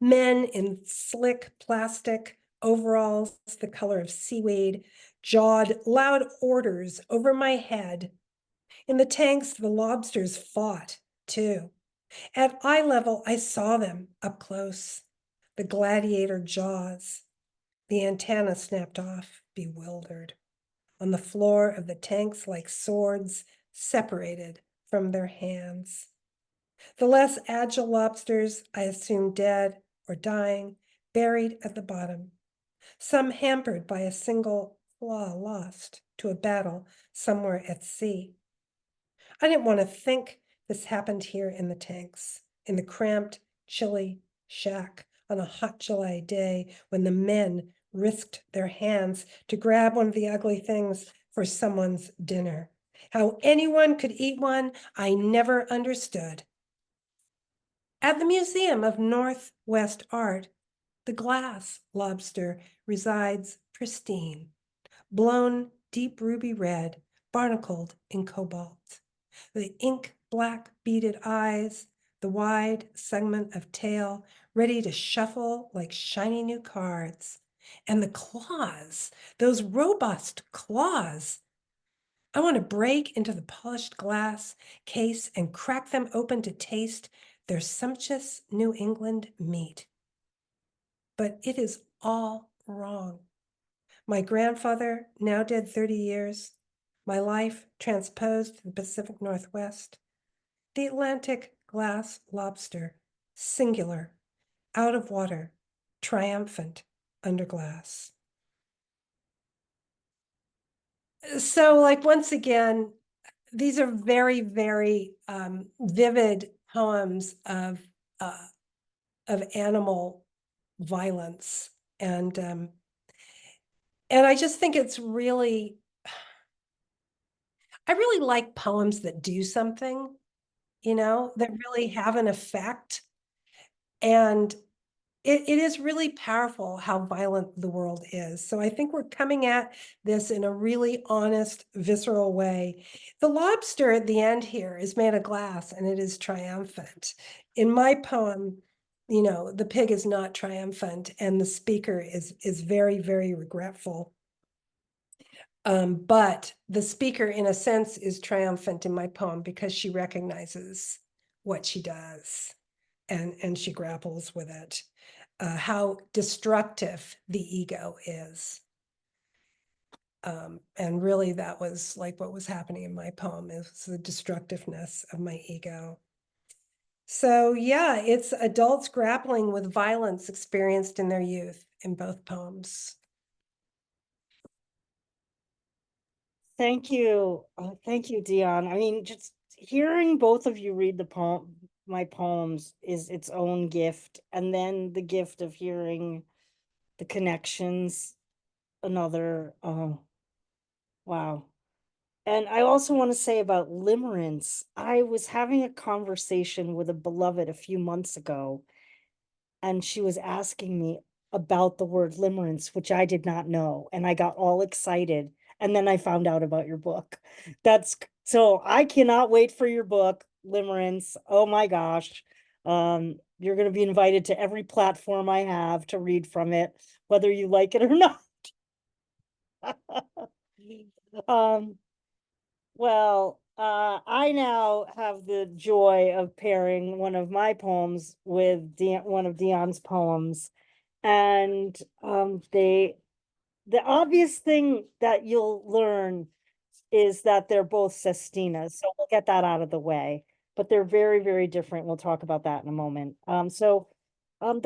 Men in slick plastic overalls, the color of seaweed, jawed loud orders over my head. In the tanks, the lobsters fought, too. At eye level, I saw them up close, the gladiator jaws. The antenna snapped off, bewildered, on the floor of the tanks like swords separated from their hands. The less agile lobsters, I assumed dead or dying, buried at the bottom, some hampered by a single claw lost to a battle somewhere at sea. I didn't want to think this happened here in the tanks, in the cramped, chilly shack on a hot July day when the men risked their hands to grab one of the ugly things for someone's dinner. How anyone could eat one, I never understood. At the Museum of Northwest Art, the glass lobster resides pristine, blown deep ruby red, barnacled in cobalt. The ink black beaded eyes, the wide segment of tail, ready to shuffle like shiny new cards. And the claws, those robust claws. I want to break into the polished glass case and crack them open to taste their sumptuous New England meat. But it is all wrong. My grandfather, now dead 30 years, my life transposed to the Pacific Northwest, the Atlantic glass lobster, singular, out of water, triumphant under glass. So, like, once again, these are very, very vivid poems of animal violence, and I just think it's really, I really like poems that do something, that really have an effect. And it is really powerful how violent the world is. So I think we're coming at this in a really honest, visceral way. The lobster at the end here is made of glass and it is triumphant. In my poem, you know, the pig is not triumphant and the speaker is very, very regretful. But the speaker, in a sense, is triumphant in my poem because she recognizes what she does and she grapples with it. How destructive the ego is. And really that was like what was happening in my poem, is the destructiveness of my ego. So yeah, it's adults grappling with violence experienced in their youth in both poems. Thank you. Thank you, Dion. I mean, just hearing both of you read my poems is its own gift. And then the gift of hearing the connections, another, oh, wow. And I also want to say about limerence, I was having a conversation with a beloved a few months ago, and she was asking me about the word limerence, which I did not know. And I got all excited. And then I found out about your book. So I cannot wait for your book, Limerence. Oh my gosh. You're going to be invited to every platform I have to read from it, whether you like it or not. um, I now have the joy of pairing one of my poems with one of Dion's poems. And the obvious thing that you'll learn is that they're both sestinas. So we'll get that out of the way. But they're very, very different. We'll talk about that in a moment. The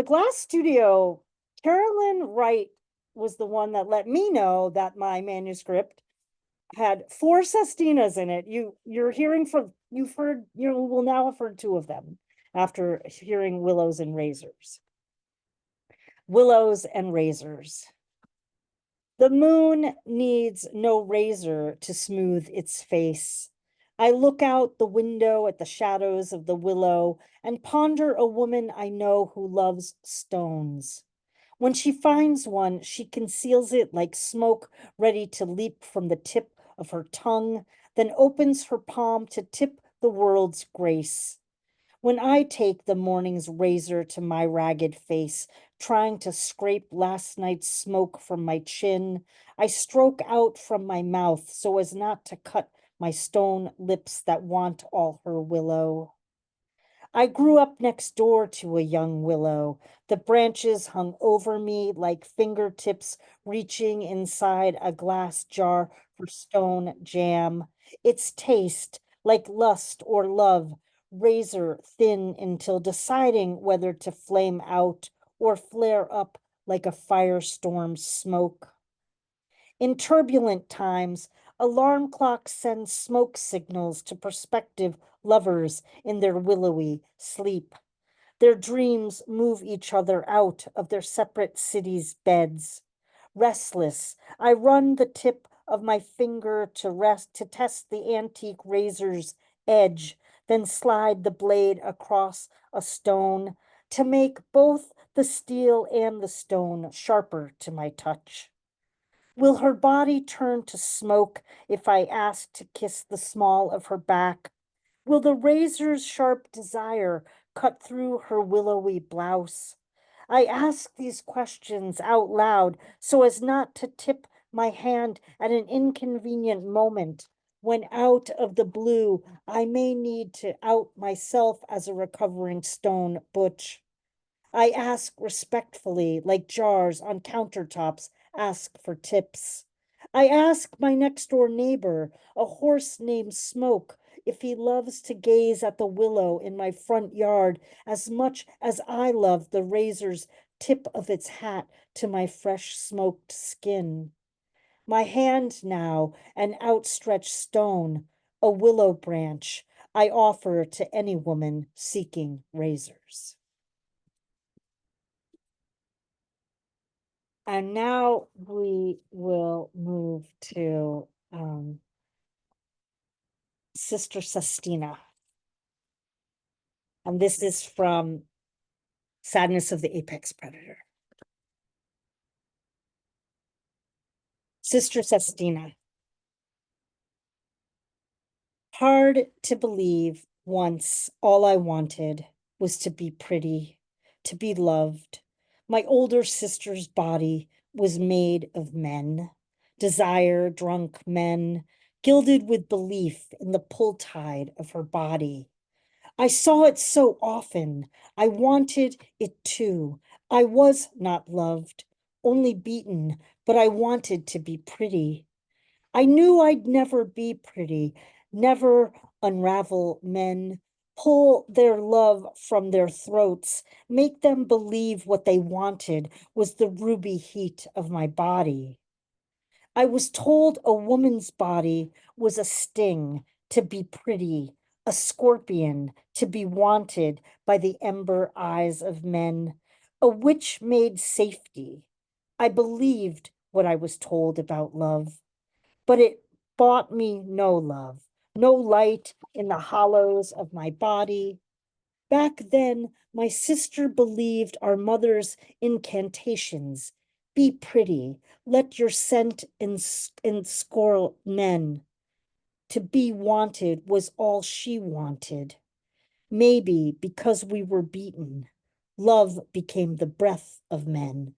Glass Studio, Carolyn Wright was the one that let me know that my manuscript had 4 sestinas in it. You will now have heard 2 of them after hearing Willows and Razors. Willows and Razors. The moon needs no razor to smooth its face. I look out the window at the shadows of the willow and ponder a woman I know who loves stones. When she finds one, she conceals it like smoke ready to leap from the tip of her tongue, then opens her palm to tip the world's grace. When I take the morning's razor to my ragged face, trying to scrape last night's smoke from my chin, I stroke out from my mouth so as not to cut my stone lips that want all her willow. I grew up next door to a young willow. The branches hung over me like fingertips reaching inside a glass jar for stone jam. Its taste, like lust or love, razor thin until deciding whether to flame out or flare up like a firestorm smoke. In turbulent times, alarm clocks send smoke signals to prospective lovers in their willowy sleep. Their dreams move each other out of their separate cities' beds. Restless, I run the tip of my finger to test the antique razor's edge, then slide the blade across a stone to make both the steel and the stone sharper to my touch. Will her body turn to smoke if I ask to kiss the small of her back? Will the razor's sharp desire cut through her willowy blouse? I ask these questions out loud so as not to tip my hand at an inconvenient moment when out of the blue I may need to out myself as a recovering stone butch. I ask respectfully, like jars on countertops ask for tips. I ask my next door neighbor, a horse named Smoke, if he loves to gaze at the willow in my front yard as much as I love the razor's tip of its hat to my fresh smoked skin. My hand now, an outstretched stone, a willow branch, I offer to any woman seeking razors. And now we will move to Sister Sestina. And this is from Sadness of the apex predator. Sister Sestina. Hard to believe once all I wanted was to be pretty, to be loved. My older sister's body was made of men, desire drunk men, gilded with belief in the pull tide of her body. I saw it so often. I wanted it too. I was not loved, only beaten, but I wanted to be pretty. I knew I'd never be pretty, never unravel men, pull their love from their throats, make them believe what they wanted was the ruby heat of my body. I was told a woman's body was a sting to be pretty, a scorpion to be wanted by the ember eyes of men, a witch made safety. I believed what I was told about love, but it bought me no love, no light in the hollows of my body. Back then, my sister believed our mother's incantations. Be pretty, let your scent enscorl men. To be wanted was all she wanted. Maybe because we were beaten, love became the breath of men.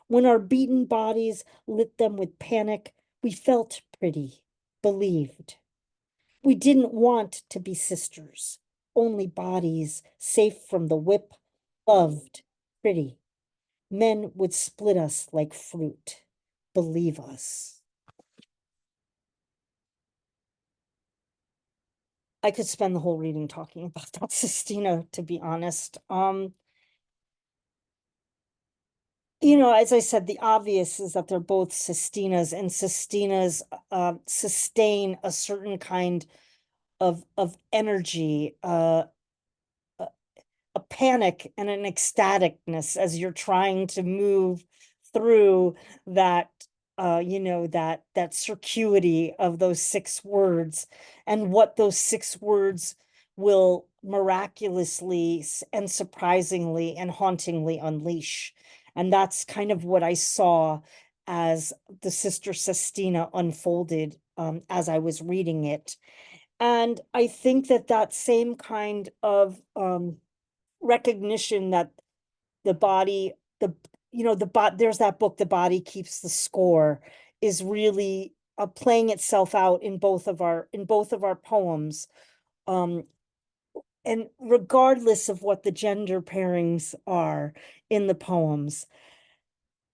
When our beaten bodies lit them with panic, we felt pretty, believed. We didn't want to be sisters, only bodies safe from the whip, loved, pretty. Men would split us like fruit, believe us. I could spend the whole reading talking about that, Sistina, to be honest. As I said, the obvious is that they're both Sistinas, and Sistinas sustain a certain kind of energy, a panic and an ecstaticness as you're trying to move through that that circuity of those 6 words, and what those 6 words will miraculously and surprisingly and hauntingly unleash. And that's kind of what I saw as the Sister Sestina unfolded, as I was reading it. And I think that that same kind of recognition that the body, there's that book, The Body Keeps the Score, is really playing itself out in both of our poems. And regardless of what the gender pairings are in the poems.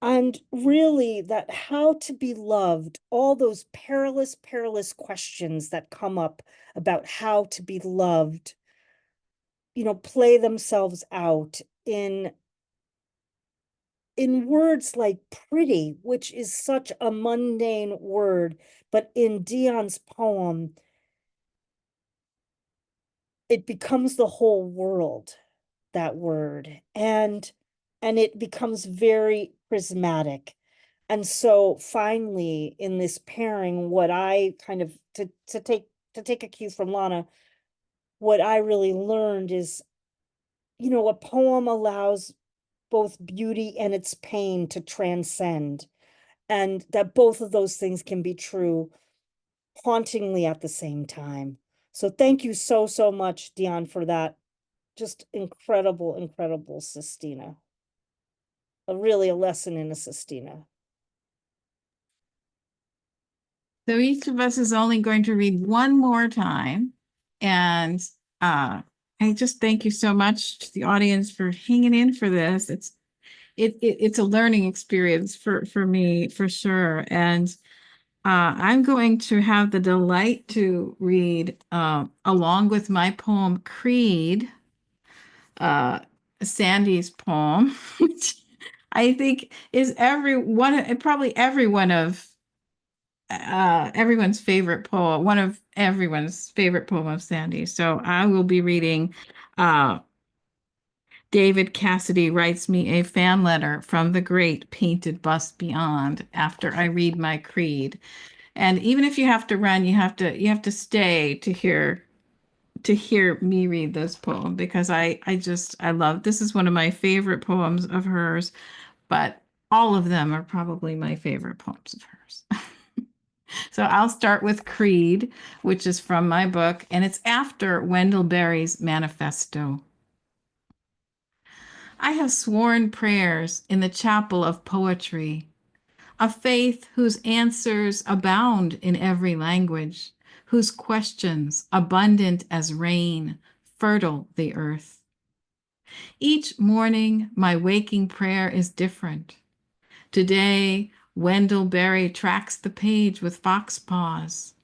And really, that how to be loved, all those perilous, perilous questions that come up about how to be loved, play themselves out in words like pretty, which is such a mundane word, but in Dion's poem, it becomes the whole world, that word, and it becomes very prismatic. And so finally, in this pairing, what I kind of to take a cue from Lana, what I really learned is, a poem allows both beauty and its pain to transcend, and that both of those things can be true hauntingly at the same time. So thank you so, so much, Dion, for that. Just incredible, incredible Sestina. Really a lesson in a Sestina. So each of us is only going to read one more time. And I just thank you so much to the audience for hanging in for this. It's a learning experience for me, for sure. And I'm going to have the delight to read, along with my poem Creed, Sandy's poem, which I think is probably everyone's favorite poem, one of everyone's favorite poem of Sandy. So I will be reading David Cassidy Writes Me a Fan Letter from the Great Painted Bust Beyond after I read my creed. And even if you have to run, you have to stay to hear to hear me read this poem because I love, this is one of my favorite poems of hers, but all of them are probably my favorite poems of hers. So I'll start with Creed, which is from my book, and it's after Wendell Berry's manifesto. I have sworn prayers in the chapel of poetry, a faith whose answers abound in every language, whose questions, abundant as rain, fertile the earth. Each morning, my waking prayer is different. Today, Wendell Berry tracks the page with fox paws.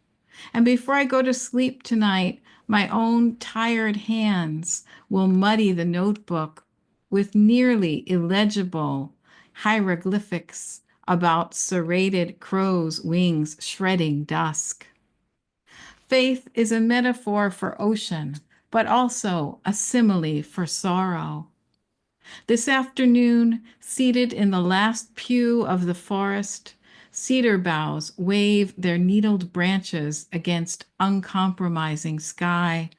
And before I go to sleep tonight, my own tired hands will muddy the notebook with nearly illegible hieroglyphics about serrated crow's wings shredding dusk. Faith is a metaphor for ocean, but also a simile for sorrow. This afternoon, seated in the last pew of the forest, cedar boughs wave their needled branches against uncompromising sky,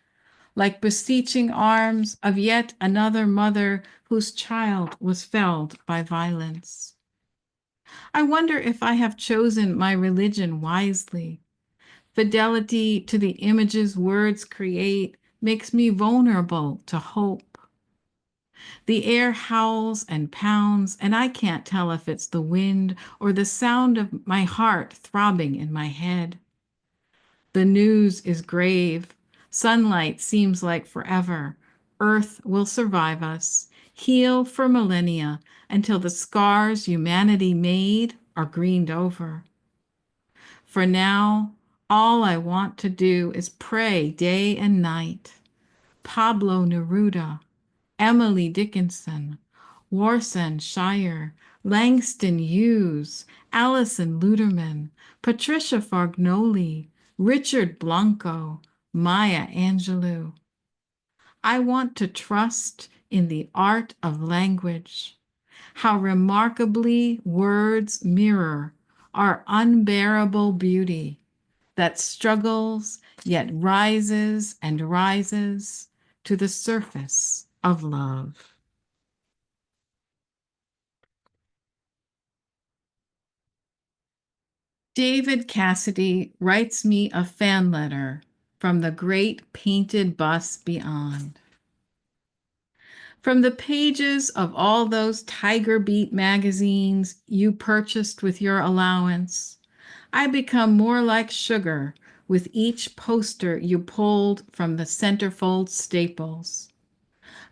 like beseeching arms of yet another mother whose child was felled by violence. I wonder if I have chosen my religion wisely. Fidelity to the images words create makes me vulnerable to hope. The air howls and pounds, and I can't tell if it's the wind or the sound of my heart throbbing in my head. The news is grave. Sunlight seems like forever. Earth will survive us, heal for millennia until the scars humanity made are greened over. For now, all I want to do is pray day and night. Pablo Neruda, Emily Dickinson, Warsan Shire, Langston Hughes, Alison Luderman, Patricia Fargnoli, Richard Blanco, Maya Angelou. I want to trust in the art of language, how remarkably words mirror our unbearable beauty that struggles yet rises and rises to the surface of love. David Cassidy writes me a fan letter from the great painted bus beyond. From the pages of all those Tiger Beat magazines you purchased with your allowance, I become more like sugar with each poster you pulled from the centerfold staples.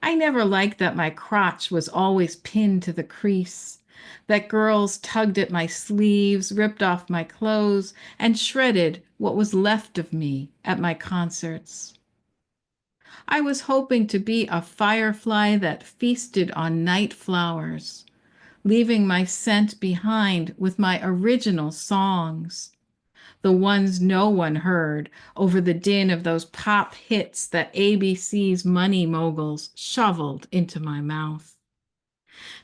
I never liked that my crotch was always pinned to the crease, that girls tugged at my sleeves, ripped off my clothes, and shredded what was left of me at my concerts. I was hoping to be a firefly that feasted on night flowers, leaving my scent behind with my original songs, the ones no one heard over the din of those pop hits that ABC's money moguls shoveled into my mouth.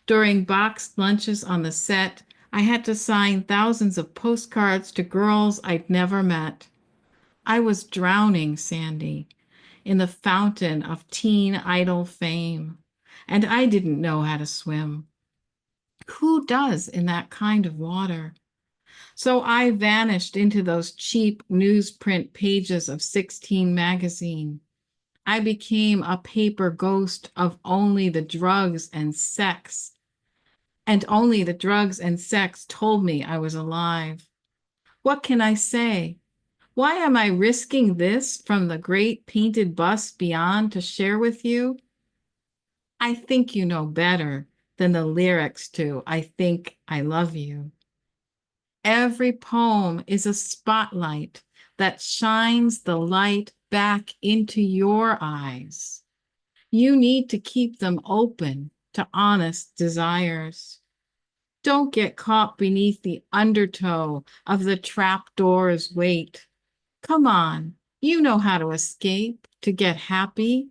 During boxed lunches on the set, I had to sign thousands of postcards to girls I'd never met. I was drowning, Sandy, in the fountain of teen idol fame, and I didn't know how to swim. Who does in that kind of water? So I vanished into those cheap newsprint pages of 16 magazine. I became a paper ghost of only the drugs and sex, and only the drugs and sex told me I was alive. What can I say? Why am I risking this from the great painted bus beyond to share with you? I think you know better than the lyrics to I Think I Love You. Every poem is a spotlight that shines the light back into your eyes. You need to keep them open to honest desires. Don't get caught beneath the undertow of the trapdoor's weight. Come on, you know how to escape, to get happy.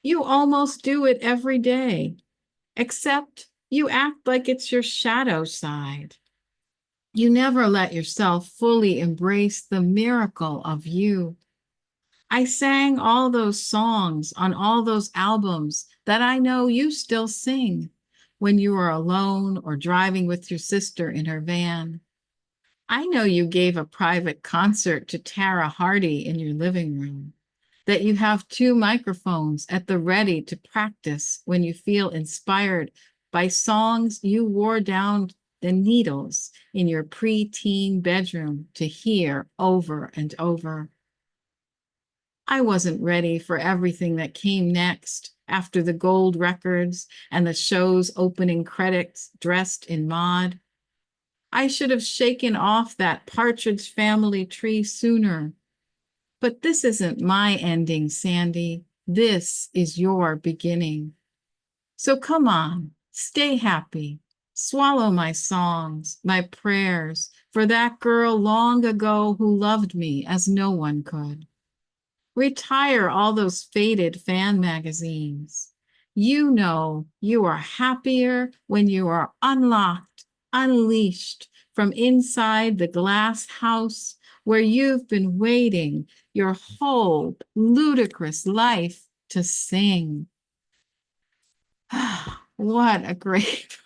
You almost do it every day, except you act like it's your shadow side. You never let yourself fully embrace the miracle of you. I sang all those songs on all those albums that I know you still sing when you are alone or driving with your sister in her van. I know you gave a private concert to Tara Hardy in your living room, that you have 2 microphones at the ready to practice when you feel inspired by songs you wore down the needles in your preteen bedroom to hear over and over. I wasn't ready for everything that came next after the gold records and the show's opening credits dressed in mod. I should have shaken off that Partridge Family tree sooner. But this isn't my ending, Sandy. This is your beginning. So come on, stay happy. Swallow my songs, my prayers for that girl long ago who loved me as no one could. Retire all those faded fan magazines. You know you are happier when you are unlocked, unleashed from inside the glass house where you've been waiting your whole ludicrous life to sing. What a great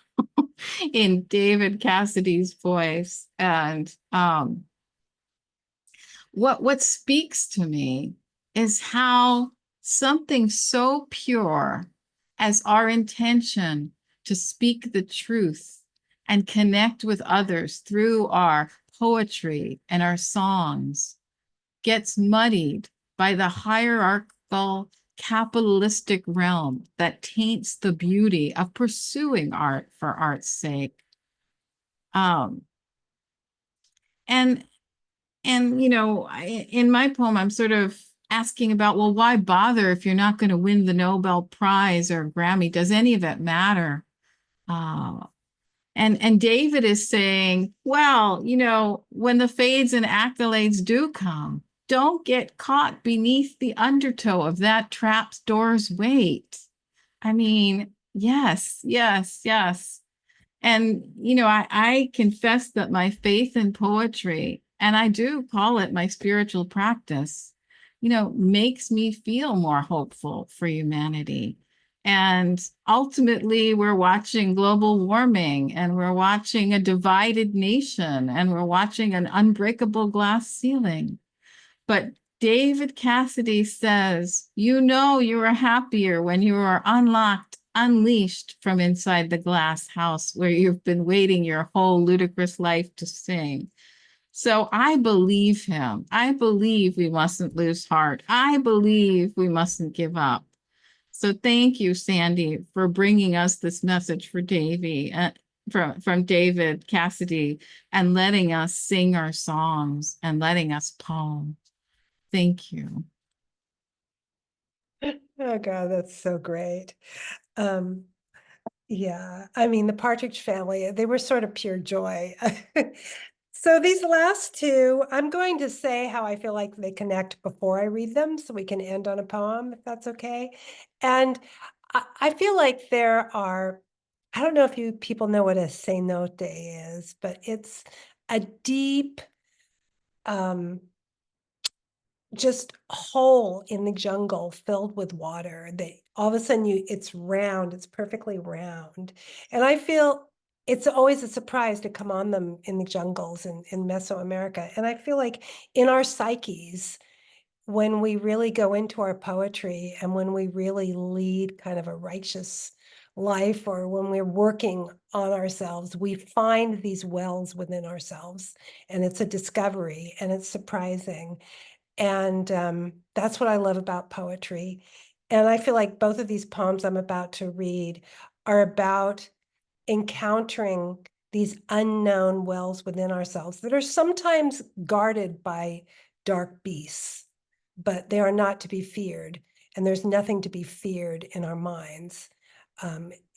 in David Cassidy's voice. And what speaks to me is how something so pure as our intention to speak the truth and connect with others through our poetry and our songs gets muddied by the hierarchical capitalistic realm that taints the beauty of pursuing art for art's sake. Um, and in my poem, I'm sort of asking about, well, why bother if you're not going to win the Nobel Prize or Grammy? Does any of it matter? Uh, and David is saying, well, when the fades and accolades do come, don't get caught beneath the undertow of that trapdoor's weight. I mean, yes, yes, yes. And, I confess that my faith in poetry, and I do call it my spiritual practice, makes me feel more hopeful for humanity. And ultimately, we're watching global warming and we're watching a divided nation and we're watching an unbreakable glass ceiling. But David Cassidy says, you are happier when you are unlocked, unleashed from inside the glass house where you've been waiting your whole ludicrous life to sing. So I believe him. I believe we mustn't lose heart. I believe we mustn't give up. So thank you, Sandy, for bringing us this message for Davy, from David Cassidy, and letting us sing our songs and letting us poem. Thank you. Oh God, that's so great. Yeah, I mean, the Partridge Family, they were sort of pure joy. So these last two, I'm going to say how I feel like they connect before I read them, so we can end on a poem, if that's okay. And I feel like there are, I don't know if you people know what a cenote is, but it's a deep, just hole in the jungle filled with water that all of a sudden it's round, it's perfectly round. And I feel it's always a surprise to come on them in the jungles in Mesoamerica. And I feel like in our psyches, when we really go into our poetry and when we really lead kind of a righteous life, or when we're working on ourselves, we find these wells within ourselves, and it's a discovery and it's surprising. And that's what I love about poetry. And I feel like both of these poems I'm about to read are about encountering these unknown wells within ourselves that are sometimes guarded by dark beasts, but they are not to be feared. And there's nothing to be feared in our minds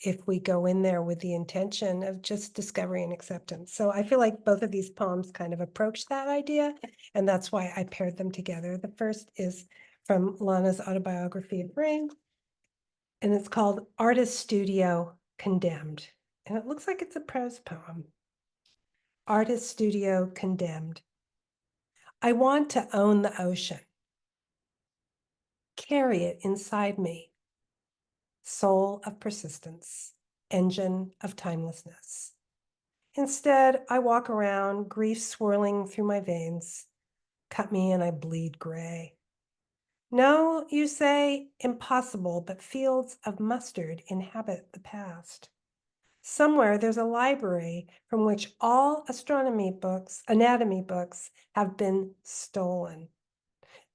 if we go in there with the intention of just discovery and acceptance. So I feel like both of these poems kind of approach that idea, and that's why I paired them together. The first is from Lana's autobiography of Rain, and it's called Artist Studio Condemned. And it looks like it's a prose poem. Artist Studio Condemned. I want to own the ocean. carry it inside me. Soul of persistence, engine of timelessness. Instead, I walk around, grief swirling through my veins. Cut me and I bleed gray. No, you say, impossible, but fields of mustard inhabit the past. Somewhere there's a library from which all anatomy books have been stolen.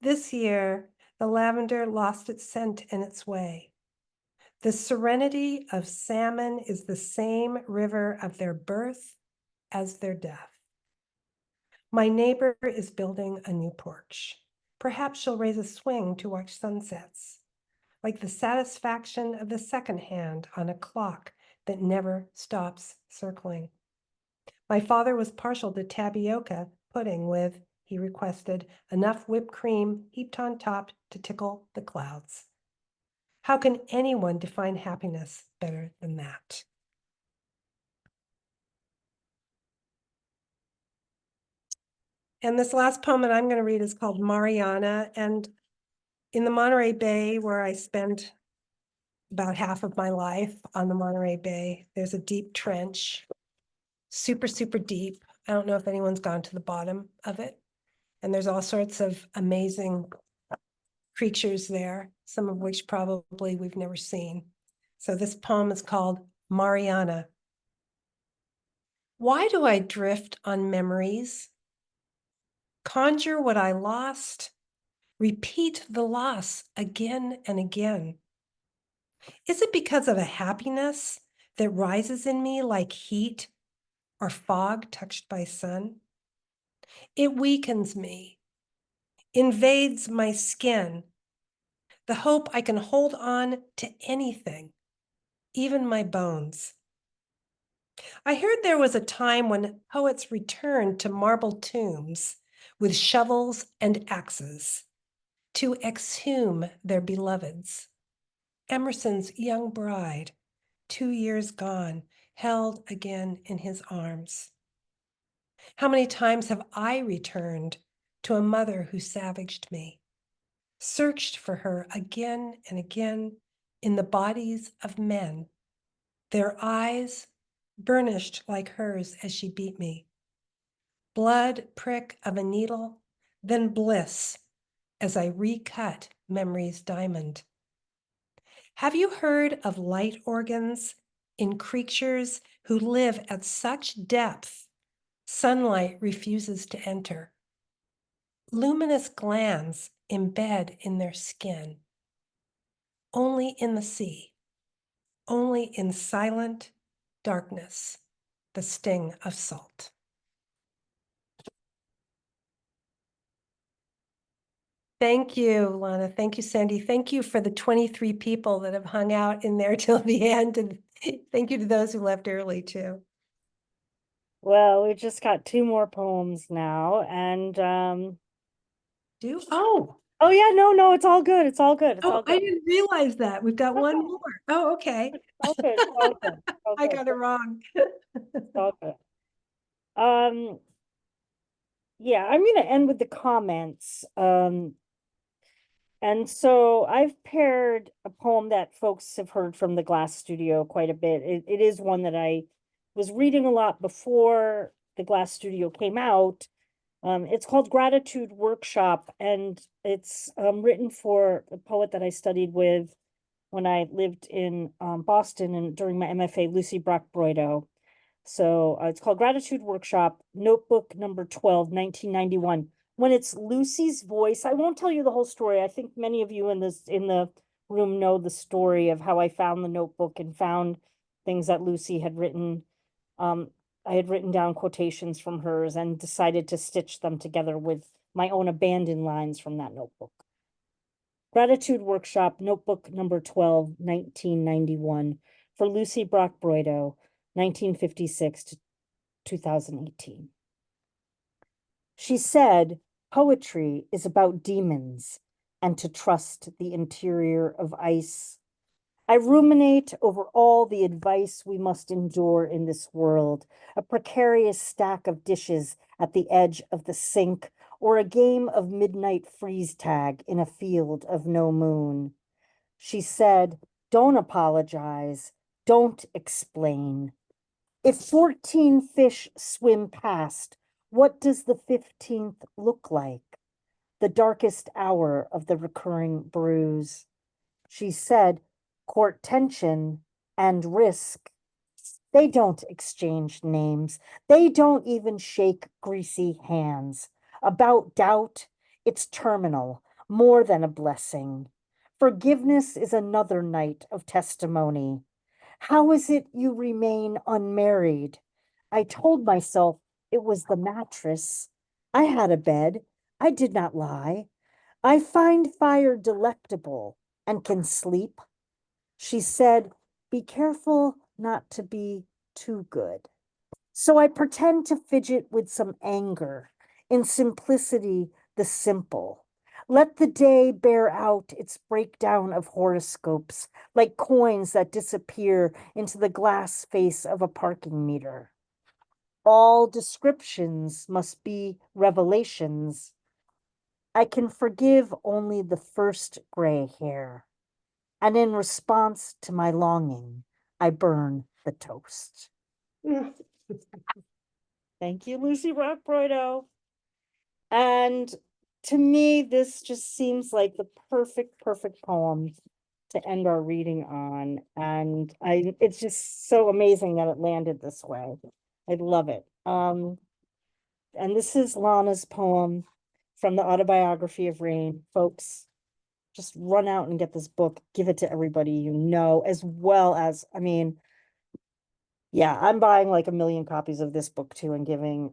This year, the lavender lost its scent and its way. The serenity of salmon is the same river of their birth as their death. My neighbor is building a new porch. Perhaps she'll raise a swing to watch sunsets, like the satisfaction of the second hand on a clock that never stops circling. My father was partial to tapioca pudding with, he requested, enough whipped cream heaped on top to tickle the clouds. How can anyone define happiness better than that? And this last poem that I'm going to read is called Mariana. And in the Monterey Bay, where I spent about half of my life on the Monterey Bay, there's a deep trench, super, super deep. I don't know if anyone's gone to the bottom of it. And there's all sorts of amazing creatures there, some of which probably we've never seen. So this poem is called Mariana. Why do I drift on memories? Conjure what I lost, repeat the loss again and again. Is it because of a happiness that rises in me like heat or fog touched by sun? It weakens me, invades my skin, the hope I can hold on to anything, even my bones. I heard there was a time when poets returned to marble tombs with shovels and axes to exhume their beloveds. Emerson's young bride, 2 years gone, held again in his arms. How many times have I returned to a mother who savaged me, searched for her again and again in the bodies of men, their eyes burnished like hers as she beat me. Blood prick of a needle, then bliss as I recut memory's diamond. Have you heard of light organs in creatures who live at such depth sunlight refuses to enter? Luminous glands embed in their skin. Only in the sea, only in silent darkness, the sting of salt. Thank you, Lana. Thank you, Sandy. Thank you for the 23 people that have hung out in there till the end. And thank you to those who left early too. Well, we just got 2 more poems now, and Oh, yeah, no, it's all good. It's all good. It's all I good. didn't realize that. We've got one more. Oh, okay. It's all good. It's all good. It's all I good. got it wrong. It's all good. Yeah, I'm gonna end with the comments. And so I've paired a poem that folks have heard from the Glass Studio quite a bit. It is one that I was reading a lot before the Glass Studio came out. It's called Gratitude Workshop, and it's written for a poet that I studied with when I lived in Boston and during my MFA, Lucy Brock-Broido. So it's called Gratitude Workshop, notebook number 12, 1991. When it's Lucy's voice, I won't tell you the whole story. I think many of you in the room know the story of how I found the notebook and found things that Lucy had written. I had written down quotations from hers and decided to stitch them together with my own abandoned lines from that notebook. Gratitude Workshop, notebook number 12, 1991, for Lucy Brock-Broido, 1956 to 2018. She said, poetry is about demons and to trust the interior of ice. I ruminate over all the advice we must endure in this world, a precarious stack of dishes at the edge of the sink, or a game of midnight freeze tag in a field of no moon. She said, "Don't apologize. Don't explain. If 14 fish swim past, what does the 15th look like? The darkest hour of the recurring bruise." She said, "Court tension and risk. They don't exchange names. They don't even shake greasy hands. About doubt, it's terminal, more than a blessing. Forgiveness is another night of testimony. How is it you remain unmarried? I told myself it was the mattress. I had a bed. I did not lie. I find fire delectable and can sleep." She said, "Be careful not to be too good." So I pretend to fidget with some anger, in simplicity, the simple. Let the day bear out its breakdown of horoscopes, like coins that disappear into the glass face of a parking meter. All descriptions must be revelations. I can forgive only the first gray hair, and in response to my longing, I burn the toast. Thank you, Lucy Rockbroido. And to me, this just seems like the perfect poem to end our reading on. And it's just so amazing that it landed this way. I love it. And this is Lana's poem from the autobiography of Rain. Folks, just run out and get this book, give it to everybody you know, as well as, I mean, yeah, I'm buying like 1 million copies of this book too and giving,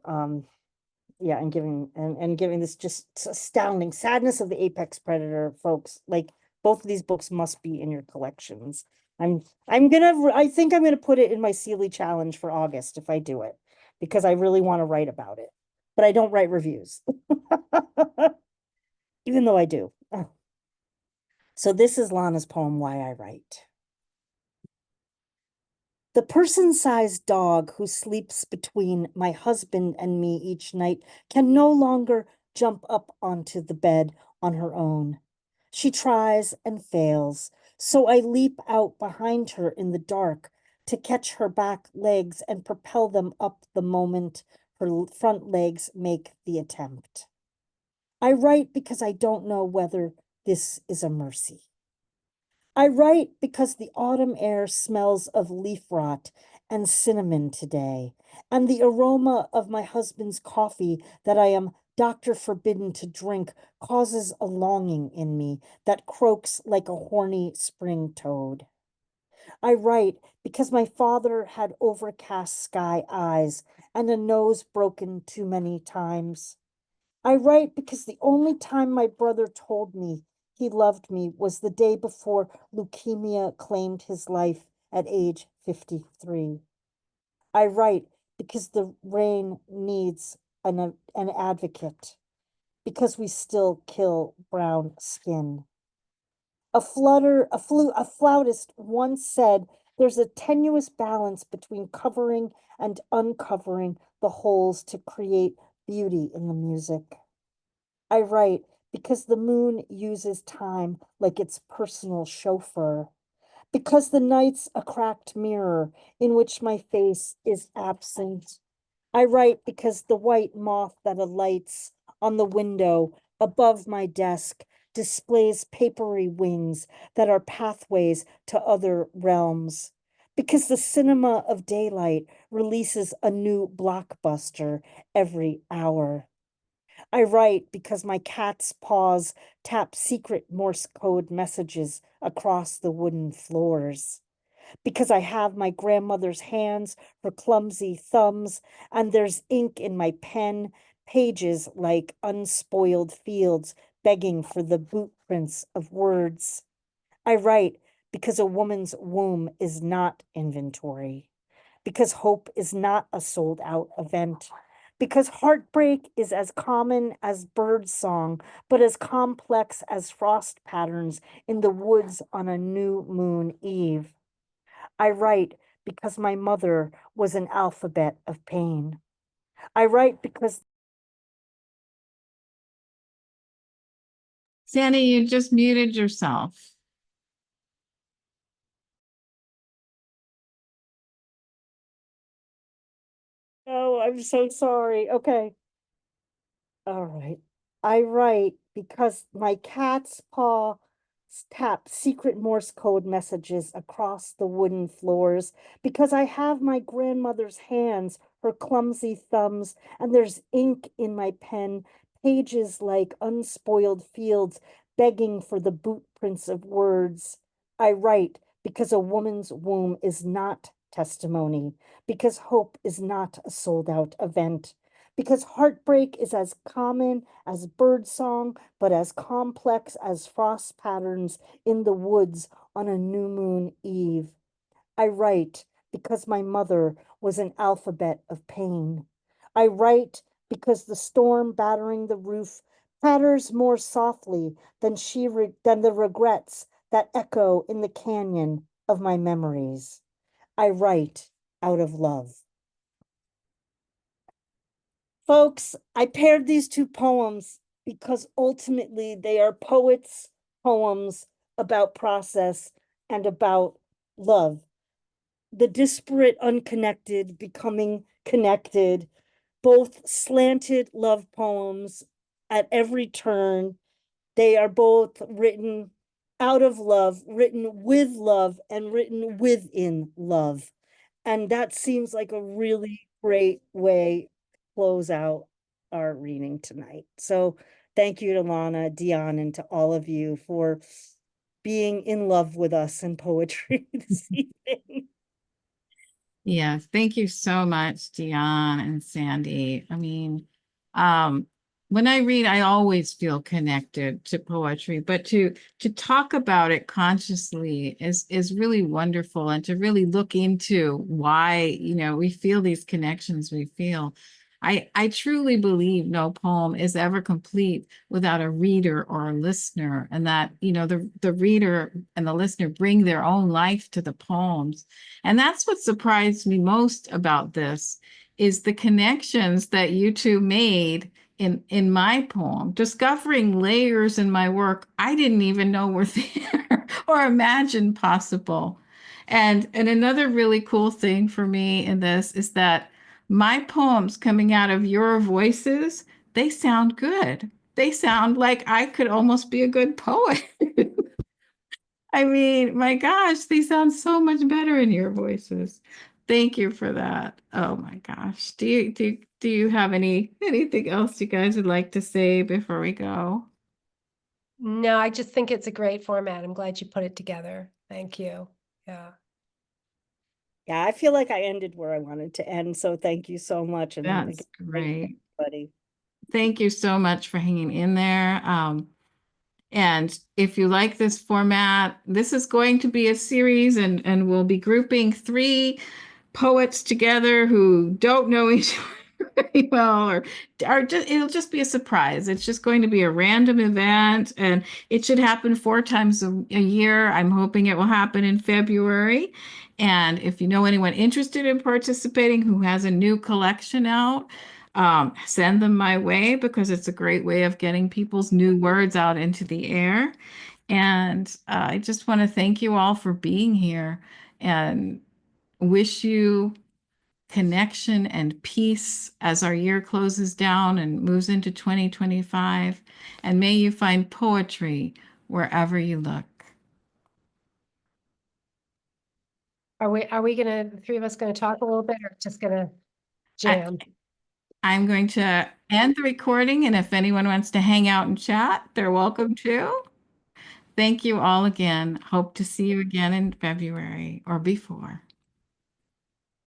yeah, and giving this just astounding Sadness of the Apex Predator, folks. Like, both of these books must be in your collections. I think I'm gonna put it in my Sealy challenge for August if I do it, because I really want to write about it, but I don't write reviews, even though I do. So this is Lana's poem, Why I Write. The person-sized dog who sleeps between my husband and me each night can no longer jump up onto the bed on her own. She tries and fails, so I leap out behind her in the dark to catch her back legs and propel them up the moment her front legs make the attempt. I write because I don't know whether this is a mercy. I write because the autumn air smells of leaf rot and cinnamon today, and the aroma of my husband's coffee that I am doctor forbidden to drink causes a longing in me that croaks like a horny spring toad. I write because my father had overcast sky eyes and a nose broken too many times. I write because the only time my brother told me he loved me was the day before leukemia claimed his life at age 53. I write because the rain needs an advocate, because we still kill brown skin. A flautist once said there's a tenuous balance between covering and uncovering the holes to create beauty in the music. I write because the moon uses time like its personal chauffeur, because the night's a cracked mirror in which my face is absent. I write because the white moth that alights on the window above my desk displays papery wings that are pathways to other realms, because the cinema of daylight releases a new blockbuster every hour. I write because my cat's paws tap secret Morse code messages across the wooden floors, because I have my grandmother's hands, her clumsy thumbs, and there's ink in my pen, pages like unspoiled fields begging for the boot prints of words. I write because a woman's womb is not inventory, because hope is not a sold out event, because heartbreak is as common as bird song, but as complex as frost patterns in the woods on a new moon eve. I write because my mother was an alphabet of pain. I write because Sandy, you just muted yourself. Oh, I'm so sorry. Okay. All right. I write because my cat's paw taps secret Morse code messages across the wooden floors, because I have my grandmother's hands, her clumsy thumbs, and there's ink in my pen, pages like unspoiled fields begging for the boot prints of words. I write because a woman's womb is not testimony, because hope is not a sold out event, because heartbreak is as common as birdsong, but as complex as frost patterns in the woods on a new moon eve. I write because my mother was an alphabet of pain. I write because the storm battering the roof patters more softly than the regrets that echo in the canyon of my memories. I write out of love. Folks, I paired these two poems because ultimately they are poets' poems about process and about love. The disparate, unconnected, becoming connected, both slanted love poems at every turn. They are both written out of love, written with love, and written within love. And that seems like a really great way to close out our reading tonight. So thank you to Lana, Dion, and to all of you for being in love with us in poetry this evening. Yes, thank you so much, Dion and Sandy. I mean, um, when I read, I always feel connected to poetry, but to talk about it consciously is really wonderful, and to really look into why, we feel these connections we feel. I truly believe no poem is ever complete without a reader or a listener, and that, the reader and the listener bring their own life to the poems. And that's what surprised me most about this, is the connections that you two made in my poem, discovering layers in my work I didn't even know were there or imagine possible. And another really cool thing for me in this is that my poems coming out of your voices, they sound good. They sound like I could almost be a good poet. I mean, my gosh, they sound so much better in your voices. Thank you for that. Oh my gosh. Do you have anything else you guys would like to say before we go? No, I just think it's a great format. I'm glad you put it together. Thank you. Yeah. Yeah, I feel like I ended where I wanted to end. So thank you so much. And That's again, thank you, great. everybody. Thank you so much for hanging in there. And if you like this format, this is going to be a series, and we'll be grouping three poets together who don't know each other very well, or just, it'll just be a surprise. It's just going to be a random event, and it should happen 4 times a year. I'm hoping it will happen in February. And if you know anyone interested in participating who has a new collection out, send them my way, because it's a great way of getting people's new words out into the air. And I just want to thank you all for being here, and wish you connection and peace as our year closes down and moves into 2025. And may you find poetry wherever you look. The three of us gonna talk a little bit, or just gonna I, jam? I'm going to end the recording, and if anyone wants to hang out and chat, they're welcome to. Thank you all again. Hope to see you again in February or before.